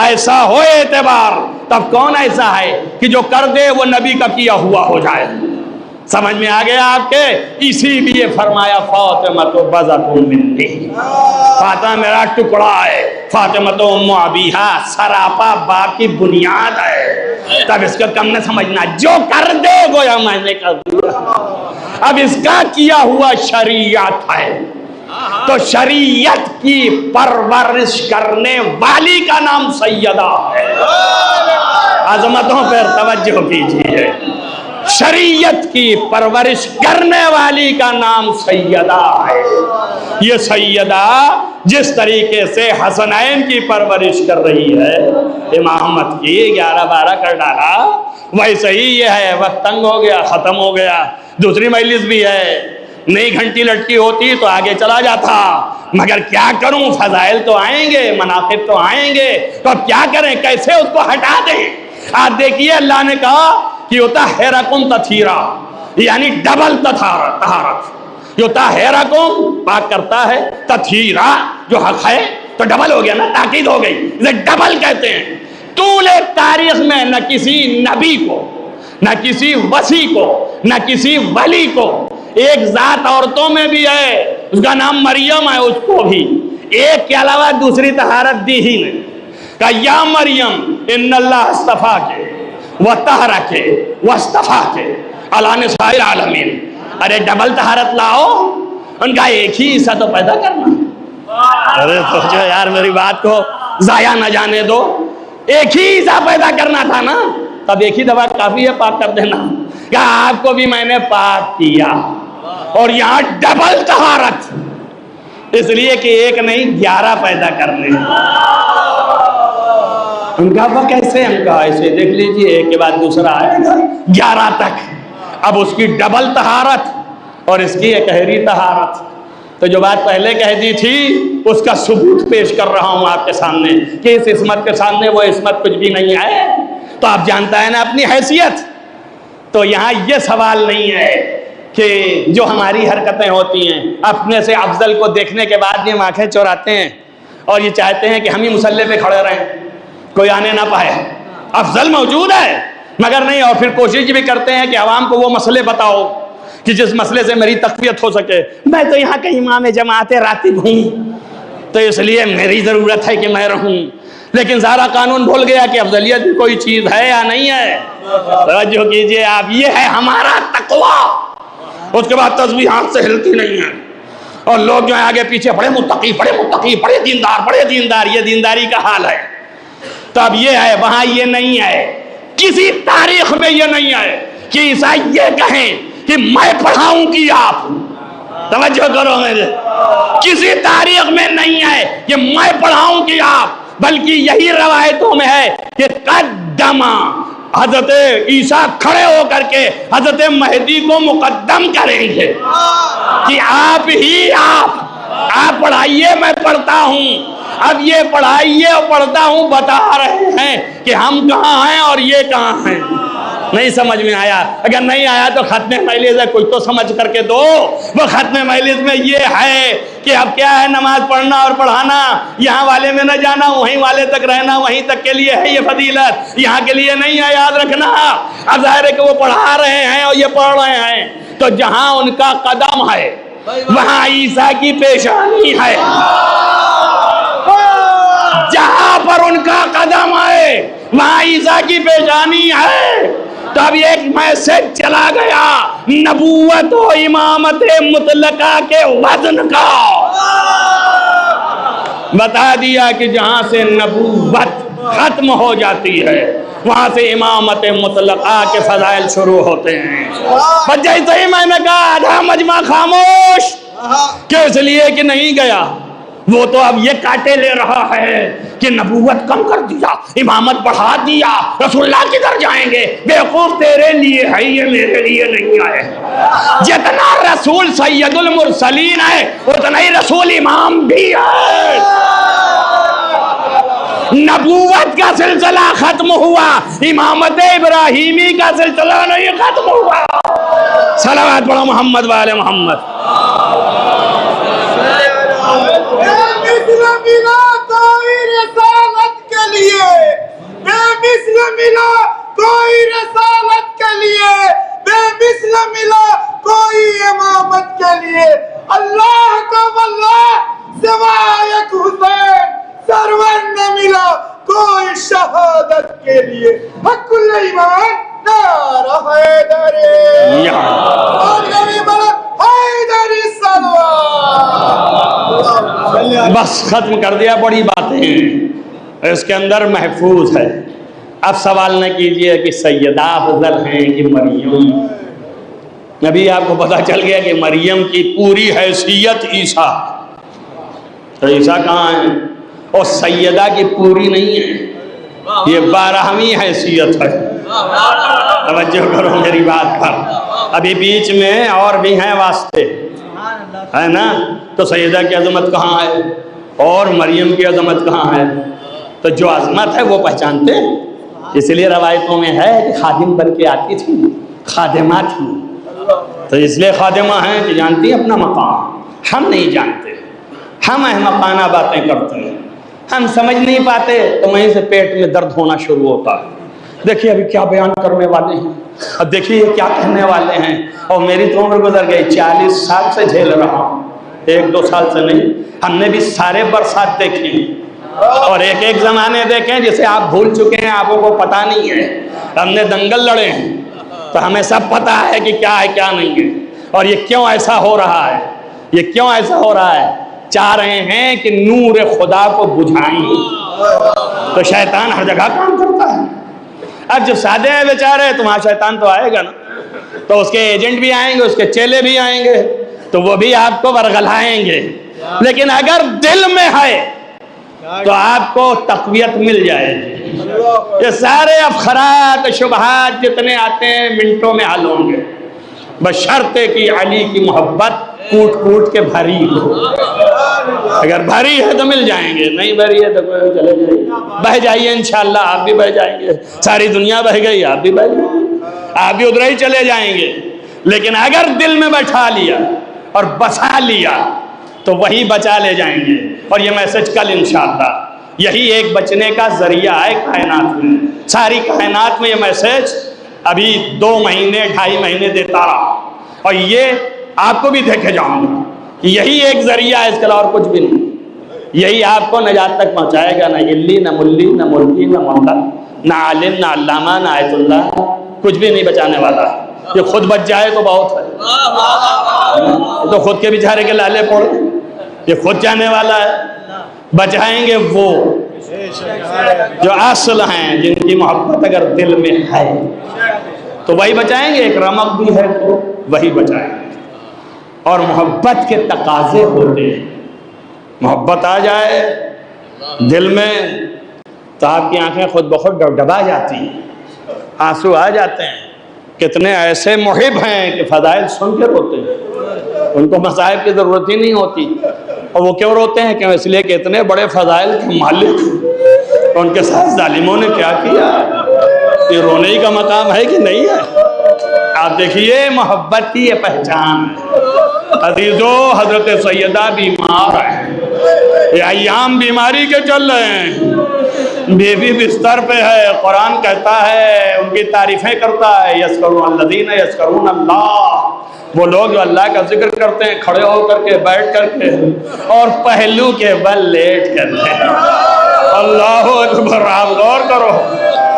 ایسا ہو اعتبار. تب کون ایسا ہے کہ جو کر دے وہ نبی کا کیا ہوا ہو جائے؟ سمجھ میں آ گیا آپ کے؟ اسی لیے فرمایا فاطمہ تو بضعۃ منی، فاطمہ میرا ٹکڑا ہے. فاطمہ تو ام ابیہا، سراپا باپ کی بنیاد ہے. تب اس کو کم نہ سمجھنا، جو کر دے گویا میں نے کر دیا. اب اس کا کیا ہوا شریعت ہے، تو شریعت کی پرورش کرنے والی کا نام سیدہ ہے. عظمتوں پر توجہ کیجیے. شریعت کی پرورش کرنے والی کا نام سیدہ ہے. یہ سیدہ جس طریقے سے حسنین کی پرورش کر رہی ہے، امامت کی 11-12 کر ڈالا، ویسے ہی یہ ہے. وقت تنگ ہو گیا، ختم ہو گیا. دوسری مجلس بھی ہے، نئی گھنٹی لٹکی ہوتی تو آگے چلا جاتا، مگر کیا کروں، فضائل تو آئیں گے، مناقب تو آئیں گے، تو اب کیا کریں، کیسے اس کو ہٹا دیں؟ آج دیکھیے اللہ نے کہا کہ یطہرکم تطہیرا، یعنی ڈبل طہارت. یطہرکم پاک کرتا ہے، تطہیرا جو حق ہے تو ڈبل ہو گیا نا، تاکید ہو گئی، اسے ڈبل کہتے ہیں. طول تاریخ میں نہ کسی نبی کو، نہ کسی وصی کو، نہ کسی ولی کو، ایک ذات عورتوں میں بھی ہے اس کا نام مریم ہے، اس کو بھی ایک کے علاوہ دوسری طہارت دی ہی نہیں. کہ یا مریم ان اللہ اصطفاک وطہرک واصطفاک علی نساء العالمین. ارے ڈبل طہارت لاؤ، ان کا ایک ہی حصہ تو پیدا کرنا. ارے سوچو یار، میری بات کو ضائع نہ جانے دو. ایک ہی حصہ پیدا کرنا تھا نا، تب ایک ہی دفعہ کافی ہے پاک کر دینا. کہ آپ کو بھی میں نے پاک کیا، اور یہاں ڈبل طہارت، اس لیے کہ ایک نہیں 11 پیدا کرنے. ان کا وہ کیسے، ان کا ایسے دیکھ لیجئے، ایک کے بعد دوسرا آئے گا 11 تک. اب اس کی ڈبل طہارت اور اس کی اکہری طہارت. تو جو بات پہلے کہہ دی تھی اس کا ثبوت پیش کر رہا ہوں آپ کے سامنے کہ اس عصمت کے سامنے وہ عصمت کچھ بھی نہیں ہے. تو آپ جانتا ہے نا اپنی حیثیت. تو یہاں یہ سوال نہیں ہے کہ جو ہماری حرکتیں ہوتی ہیں، اپنے سے افضل کو دیکھنے کے بعد یہ آنکھیں چوراتے ہیں اور یہ چاہتے ہیں کہ ہم ہی مصلی پہ کھڑے رہیں، کوئی آنے نہ پائے. افضل موجود ہے مگر نہیں. اور پھر کوشش بھی کرتے ہیں کہ عوام کو وہ مسئلے بتاؤ کہ جس مسئلے سے میری تقویت ہو سکے. میں تو یہاں کا امام جماعت راتب ہوں، تو اس لیے میری ضرورت ہے کہ میں رہوں. لیکن سارا قانون بھول گیا کہ افضلیت بھی کوئی چیز ہے یا نہیں ہے. توجہ کیجئے آپ، یہ ہے ہمارا تقویٰ. اس کے بعد تسبیح ہاتھ سے ہلتی نہیں ہے، اور لوگ جو ہیں آگے پیچھے بڑے متقی، بڑے متقی، بڑے دیندار، بڑے دیندار. یہ دینداری کا حال ہے. تو اب یہ ہے، وہاں یہ نہیں ہے، کسی تاریخ میں یہ نہیں ہے کہ عیسائی یہ کہیں کہ میں پڑھاؤں کہ آپ. توجہ کرو میرے، کسی تاریخ میں نہیں ہے کہ میں پڑھاؤں کہ آپ، بلکہ یہی روایتوں میں ہے کہ قدم حضرت عیسیٰ کھڑے ہو کر کے حضرت مہدی کو مقدم کریں گے کہ آپ ہی آپ پڑھائیے، میں پڑھتا ہوں. اب یہ پڑھائیے اور پڑھتا ہوں بتا رہے ہیں کہ ہم کہاں ہیں اور یہ کہاں ہیں. نہیں سمجھ میں آیا؟ اگر نہیں آیا تو ختم مجلس ہے، کوئی تو سمجھ کر کے دو. وہ ختم مجلس میں یہ ہے کہ اب کیا ہے، نماز پڑھنا اور پڑھانا، یہاں والے میں نہ جانا، وہیں والے تک رہنا، وہیں تک کے لیے ہے یہ فضیلت، یہاں کے لیے نہیں ہے. یاد رکھنا، اب ظاہر ہے کہ وہ پڑھا رہے ہیں اور یہ پڑھ رہے ہیں، تو جہاں ان کا قدم ہے وہاں عیسیٰ کی پیشانی ہے. جہاں پر ان کا قدم ہے وہاں عیسیٰ کی پیشانی ہے. تب ایک میسج چلا گیا نبوت و امامت مطلقہ کے وزن کا. بتا دیا کہ جہاں سے نبوت ختم ہو جاتی ہے وہاں سے امامت مطلقہ کے فضائل شروع ہوتے ہیں. جیسے ہی میں نے کہا آدھا مجمع خاموش، کہ اس لیے کہ نہیں گیا. وہ تو اب یہ کاٹے لے رہا ہے کہ نبوت کم کر دیا، امامت بڑھا دیا، رسول اللہ کدھر جائیں گے؟ بیوقوف، تیرے لیے ہے یہ، میرے لیے نہیں آئے۔ جتنا رسول سید المرسلین ہے اتنا ہی رسول امام بھی ہے۔ نبوت کا سلسلہ ختم ہوا، امامت ابراہیمی کا سلسلہ نہیں ختم ہوا۔ صلوات پڑھو محمد والے محمد۔ ملا کوئی رسالت کے لیے، بے مثل ملا کوئی رسالت کے لیے، بے مثل ملا کوئی امامت کے لیے۔ اللہ کا واللہ سوائے ایک حسین سرور نہ ملا کوئی شہادت کے لیے۔ حق الایمان نعرہ حیدری، اور غریب حیدری صلوات۔ بس ختم کر دیا، بڑی باتیں اس کے اندر محفوظ ہے۔ اب سوال نہ کیجئے کہ سیدہ افضل ہیں کہ مریم۔ نبی آپ کو پتہ چل گیا کہ مریم کی پوری حیثیت عیسیٰ، تو عیسیٰ کہاں ہیں؟ اور سیدہ کی پوری نہیں ہے، یہ 12ویں حیثیت ہے۔ توجہ کرو میری بات پر، ابھی بیچ میں اور بھی ہیں واسطے، ہے نا؟ تو سیدہ کی عظمت کہاں ہے اور مریم کی عظمت کہاں ہے؟ تو جو عظمت ہے وہ پہچانتے ہیں، اس لیے روایتوں میں ہے کہ خادم بن کے آتی تھی، خادمہ تھی، تو اس لیے خادمہ ہیں کہ جانتی ہیں اپنا مقام۔ ہم نہیں جانتے، ہم احمقانہ باتیں کرتے ہیں، ہم سمجھ نہیں پاتے تو وہیں سے پیٹ میں درد ہونا شروع ہوتا ہے۔ دیکھیے ابھی کیا بیان کرنے والے ہیں، اب دیکھیے یہ کیا کہنے والے ہیں، اور میری تو عمر گزر گئی، 40 سال سے جھیل رہا ہوں، 1-2 سال سے نہیں۔ ہم نے بھی سارے برسات دیکھے اور ایک ایک زمانے دیکھیں جسے آپ بھول چکے ہیں، آپ کو پتہ نہیں ہے۔ ہم نے دنگل لڑے ہیں تو ہمیں سب پتہ ہے کہ کیا ہے کیا نہیں ہے، اور یہ کیوں ایسا ہو رہا ہے، یہ کیوں ایسا ہو رہا ہے۔ چاہ رہے ہیں کہ نور خدا کو بجھائیں، تو شیطان ہر جگہ کام کرتا ہے۔ اب جو سادے ہیں بیچارے، تو وہاں شیطان تو آئے گا نا، تو اس کے ایجنٹ بھی آئیں گے، اس کے چیلے بھی آئیں گے، تو وہ بھی آپ کو ورغلائیں گے۔ لیکن اگر دل میں ہے تو آپ کو تقویت مل جائے گی۔ یہ سارے افخارات شبہات جتنے آتے ہیں منٹوں میں حل ہوں گے، بشرطے کہ علی کی محبت کوٹ کوٹ کے بھری ہو۔ اگر بھری ہے تو مل جائیں گے، نہیں بھری ہے تو کوئی چلے جائیں گے۔ بہ جائیے انشاءاللہ، آپ بھی بہ جائیں گے، ساری دنیا بہ گئی، آپ بھی بہ جائیں گے، آپ بھی ادھر ہی چلے جائیں گے۔ لیکن اگر دل میں بٹھا لیا اور بسا لیا تو وہی بچا لے جائیں گے۔ اور یہ میسج کل انشاءاللہ یہی ایک بچنے کا ذریعہ ہے کائنات میں، ساری کائنات میں یہ میسج ابھی 2 مہینے 2.5 مہینے دیتا رہا، اور یہ آپ کو بھی دیکھے جاؤں گا کہ یہی ایک ذریعہ ہے، اس کے علاوہ کچھ بھی نہیں۔ یہی آپ کو نجات تک پہنچائے گا، نہ علی نہ ملی نہ ملکی نہ ممتا، نہ عالم نہ علامہ نہ آیت اللہ، کچھ بھی نہیں بچانے والا۔ یہ خود بچ جائے تو بہت ہے، تو خود کے بیچارے کے لالے پڑ، یہ خود جانے والا ہے۔ بچائیں گے وہ جو اصل ہیں، جن کی محبت اگر دل میں ہے تو وہی بچائیں گے۔ ایک رمق بھی ہے تو وہی بچائیں گے۔ اور محبت کے تقاضے ہوتے ہیں، محبت آ جائے دل میں تو آپ کی آنکھیں خود بخود ڈبڈبا جاتی ہیں، آنسو آ جاتے ہیں۔ کتنے ایسے محب ہیں کہ فضائل سن کے روتے ہیں، ان کو مصائب کی ضرورت ہی نہیں ہوتی۔ اور وہ کیوں روتے ہیں؟ کیوں؟ اس لیے کہ اتنے بڑے فضائل کے مالک ان کے ساتھ ظالموں نے کیا کیا۔ یہ رونے ہی کا مقام ہے کہ نہیں ہے؟ آپ دیکھیے محبت کی یہ پہچان ہے۔ عزیزو، حضرت سیدہ بیمار ہیں، یہ ایام بیماری کے چل رہے ہیں، بیوی بستر پہ ہے، قرآن کہتا ہے، ان کی تعریفیں کرتا ہے، یذکرون الذین یذکرون اللہ، وہ لوگ جو اللہ کا ذکر کرتے ہیں کھڑے ہو کر کے، بیٹھ کر کے، اور پہلو کے بل لیٹ کر کے۔ اللہ اکبر! آپ غور کرو،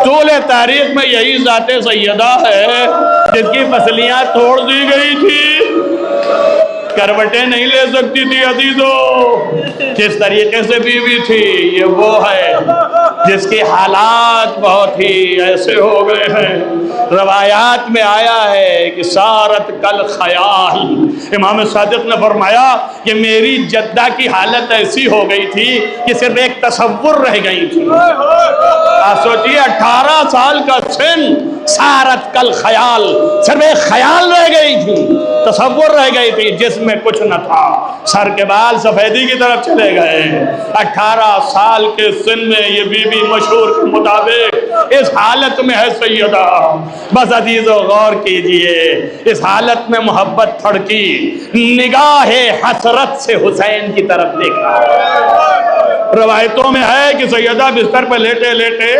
طول تاریخ میں یہی ذات سیدہ ہے جس کی پسلیاں توڑ دی گئی تھی، کروٹیں نہیں لے سکتی تھی عزیزو، کس طریقے سے بیوی تھی، یہ وہ ہے جس کے حالات بہت ہی ایسے ہو گئے ہیں، روایات میں آیا ہے کہ سارت کل خیال، امام صادق نے فرمایا کہ میری جدہ کی حالت ایسی ہو گئی تھی کہ صرف ایک تصور رہ گئی تھی۔ آپ سوچئے 18 سال کا سن، سارت کل خیال، صرف ایک خیال رہ گئی تھی، تصور رہ گئی تھی، جس میں کچھ نہ تھا، سر کے بال سفیدی کی طرف چلے گئے۔ 18 سال کے سن میں یہ بی بی مشہور کے مطابق اس حالت میں ہے سیدہ۔ بس عزیزو غور کیجئے، اس حالت میں محبت پھڑکی، نگاہ حسرت سے حسین کی طرف دیکھا۔ روایتوں میں ہے کہ سیدہ بستر پہ لیٹے لیٹے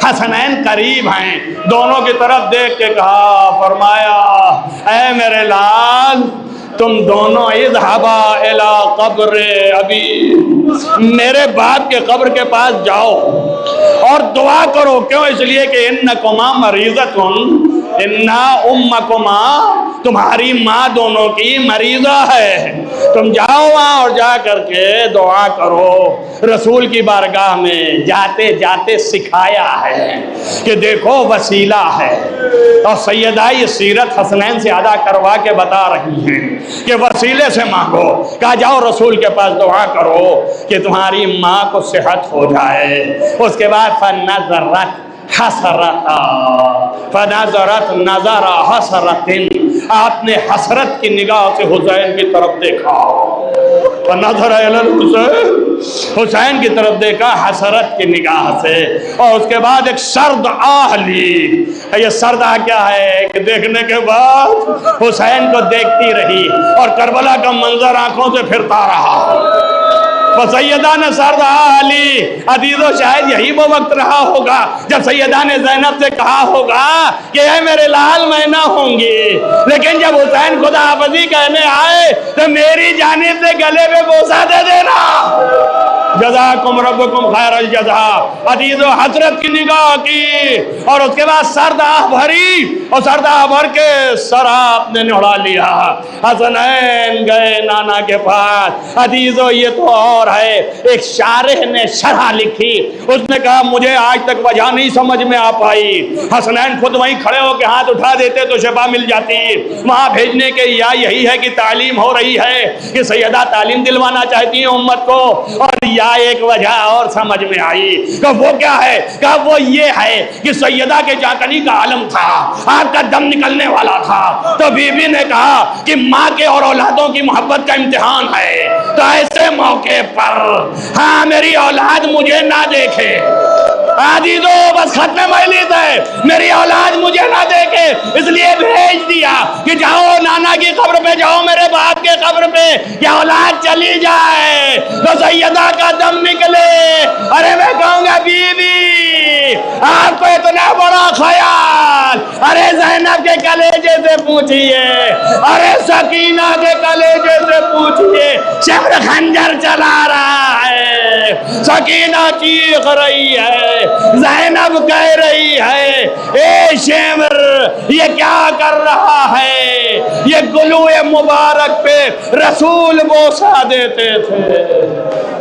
حسنین قریب ہیں، دونوں کی طرف دیکھ کے کہا، فرمایا اے میرے لال تم دونوں اذهبا الى قبر ابی، میرے باپ کے قبر کے پاس جاؤ اور دعا کرو۔ کیوں؟ اس لیے کہ انکما مریضتن، انا امکما، تمہاری ماں دونوں کی مریضہ ہے، تم جاؤ وہاں اور جا کر کے دعا کرو۔ رسول کی بارگاہ میں جاتے جاتے سکھایا ہے کہ دیکھو وسیلہ ہے، اور سیدہ یہ سیرت حسنین سے ادا کروا کے بتا رہی ہیں کہ وسیلے سے مانگو۔ کہا جاؤ رسول کے پاس دعا کرو کہ تمہاری ماں کو صحت ہو جائے۔ اس کے بعد فنظرت حسرتا، فنظرت نظر حسرت، آپ نے حسرت کی نگاہ سے حسین کی طرف دیکھا، فنظر الی الحسین، حسین کی طرف دیکھا حسرت کی نگاہ سے، اور اس کے بعد ایک سرد آہ لی۔ یہ سرد آہ کیا ہے کہ دیکھنے کے بعد حسین کو دیکھتی رہی اور کربلا کا منظر آنکھوں سے پھرتا رہا۔ سیدہ نے سرد آہ لی۔ عزیزو شاید یہی وہ وقت رہا ہوگا جب سیدہ نے زینب سے کہا ہوگا کہ اے میرے لال میں نہ ہوں گی، لیکن جب حسین خدا حافظی کہنے آئے تو میری جانب سے گلے پہ بوسہ دے دینا۔ جزاکم ربکم خیر الجزا۔ عزیزو حسرت کی نگاہ کی اور اس کے بعد سرد آہ بھری، اور سرد آہ بھر کے سر آپ نے نڑا لیا۔ حسنین گئے نانا کے پاس۔ عزیزو یہ تو اور ہے، ایک شارح نے شرح لکھی، اس نے کہا مجھے آج تک وجہ نہیں سمجھ میں آ پائی۔ حسنین خود وہیں کھڑے ہو کے ہاتھ اٹھا دیتے تو شفا مل جاتی۔ وہاں بھیجنے کے یا یہی ہے کہ تعلیم ہو رہی ہے کہ سیدہ تعلیم دلوانا چاہتی ہیں امت کو، اور یا ایک وجہ اور سمجھ میں آئی کہ وہ کیا ہے، کہ وہ یہ ہے کہ سیدہ کے چاکنی کا عالم تھا، آپ کا دم نکلنے والا تھا، تو بی بی نے کہا کہ ماں کے اور اولادوں کی محبت کا امتحان ہے، تو ایسے موقع پر ہاں میری اولاد مجھے نہ دیکھے، عزیزو بس ختم مجلس ہے، میری اولاد مجھے نہ دیکھے، اس لیے بھیج دیا کہ جاؤ نانا کی قبر پہ جاؤ، میرے باپ کے قبر پہ، کہ اولاد چلی جائے تو سیدہ کا دم نکلے۔ ارے میں کہوں گا بی بی آپ کو اتنا بڑا خیال، ارے زینب کے کلیجے سے پوچھئے، ارے سکینہ کے کلیجے سے پوچھئے، شمر خنجر چلا رہا ہے، سکینہ چیخ رہی ہے، زینب کہہ رہی ہے اے شمر یہ کیا کر رہا ہے، یہ گلوئے مبارک پہ رسول بوسہ دیتے تھے۔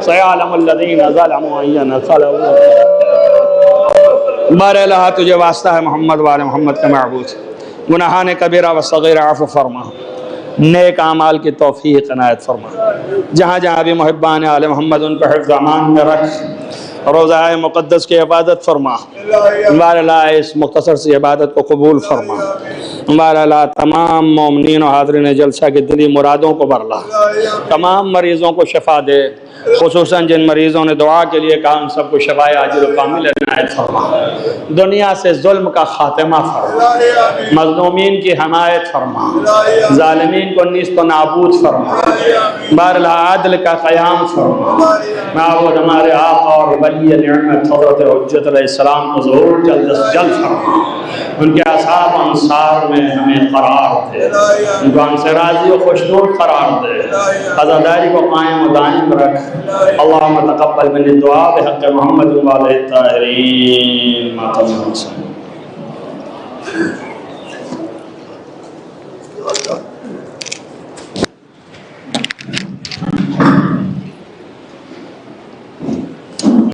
سیعلم الذین ظلموا ای انقلبوا۔ بار الہ تجھے واسطہ ہے محمد وآل محمد کے معبود، گناہان کبیرہ و صغیرہ عفو فرما، نیک اعمال کی توفیق عنایت فرما، جہاں جہاں بھی محبان آل محمد ان کو حفظ امان میں رکھ، روضہ مقدس کی عبادت فرما، بار الہ اس مختصر سی عبادت کو قبول فرما، بار الہ تمام مومنین و حاضرین جلسہ کی دلی مرادوں کو برلا، تمام مریضوں کو شفا دے، خصوصاً جن مریضوں نے دعا کے لیے کہا ان سب کو شفائے عاجل و کامل عنایت فرما، دنیا سے ظلم کا خاتمہ فرما، مظلومین کی حمایت فرما، ظالمین کو نیست و نابود فرما، بہرحال عدل کا قیام فرما، معبود ہمارے آقا اور ولی نعمت حضرت حجت علیہ السلام کو ظہور جلد از جلد فرما، ان کے اصحاب انصار میں ہمیں قرار دے، ان کو ہم سے راضی و خوشنود قرار دے، عزاداری کو قائم و دائم رکھ، اللہم تقبل من الدعا بحق محمد و علیہ الطاہرین۔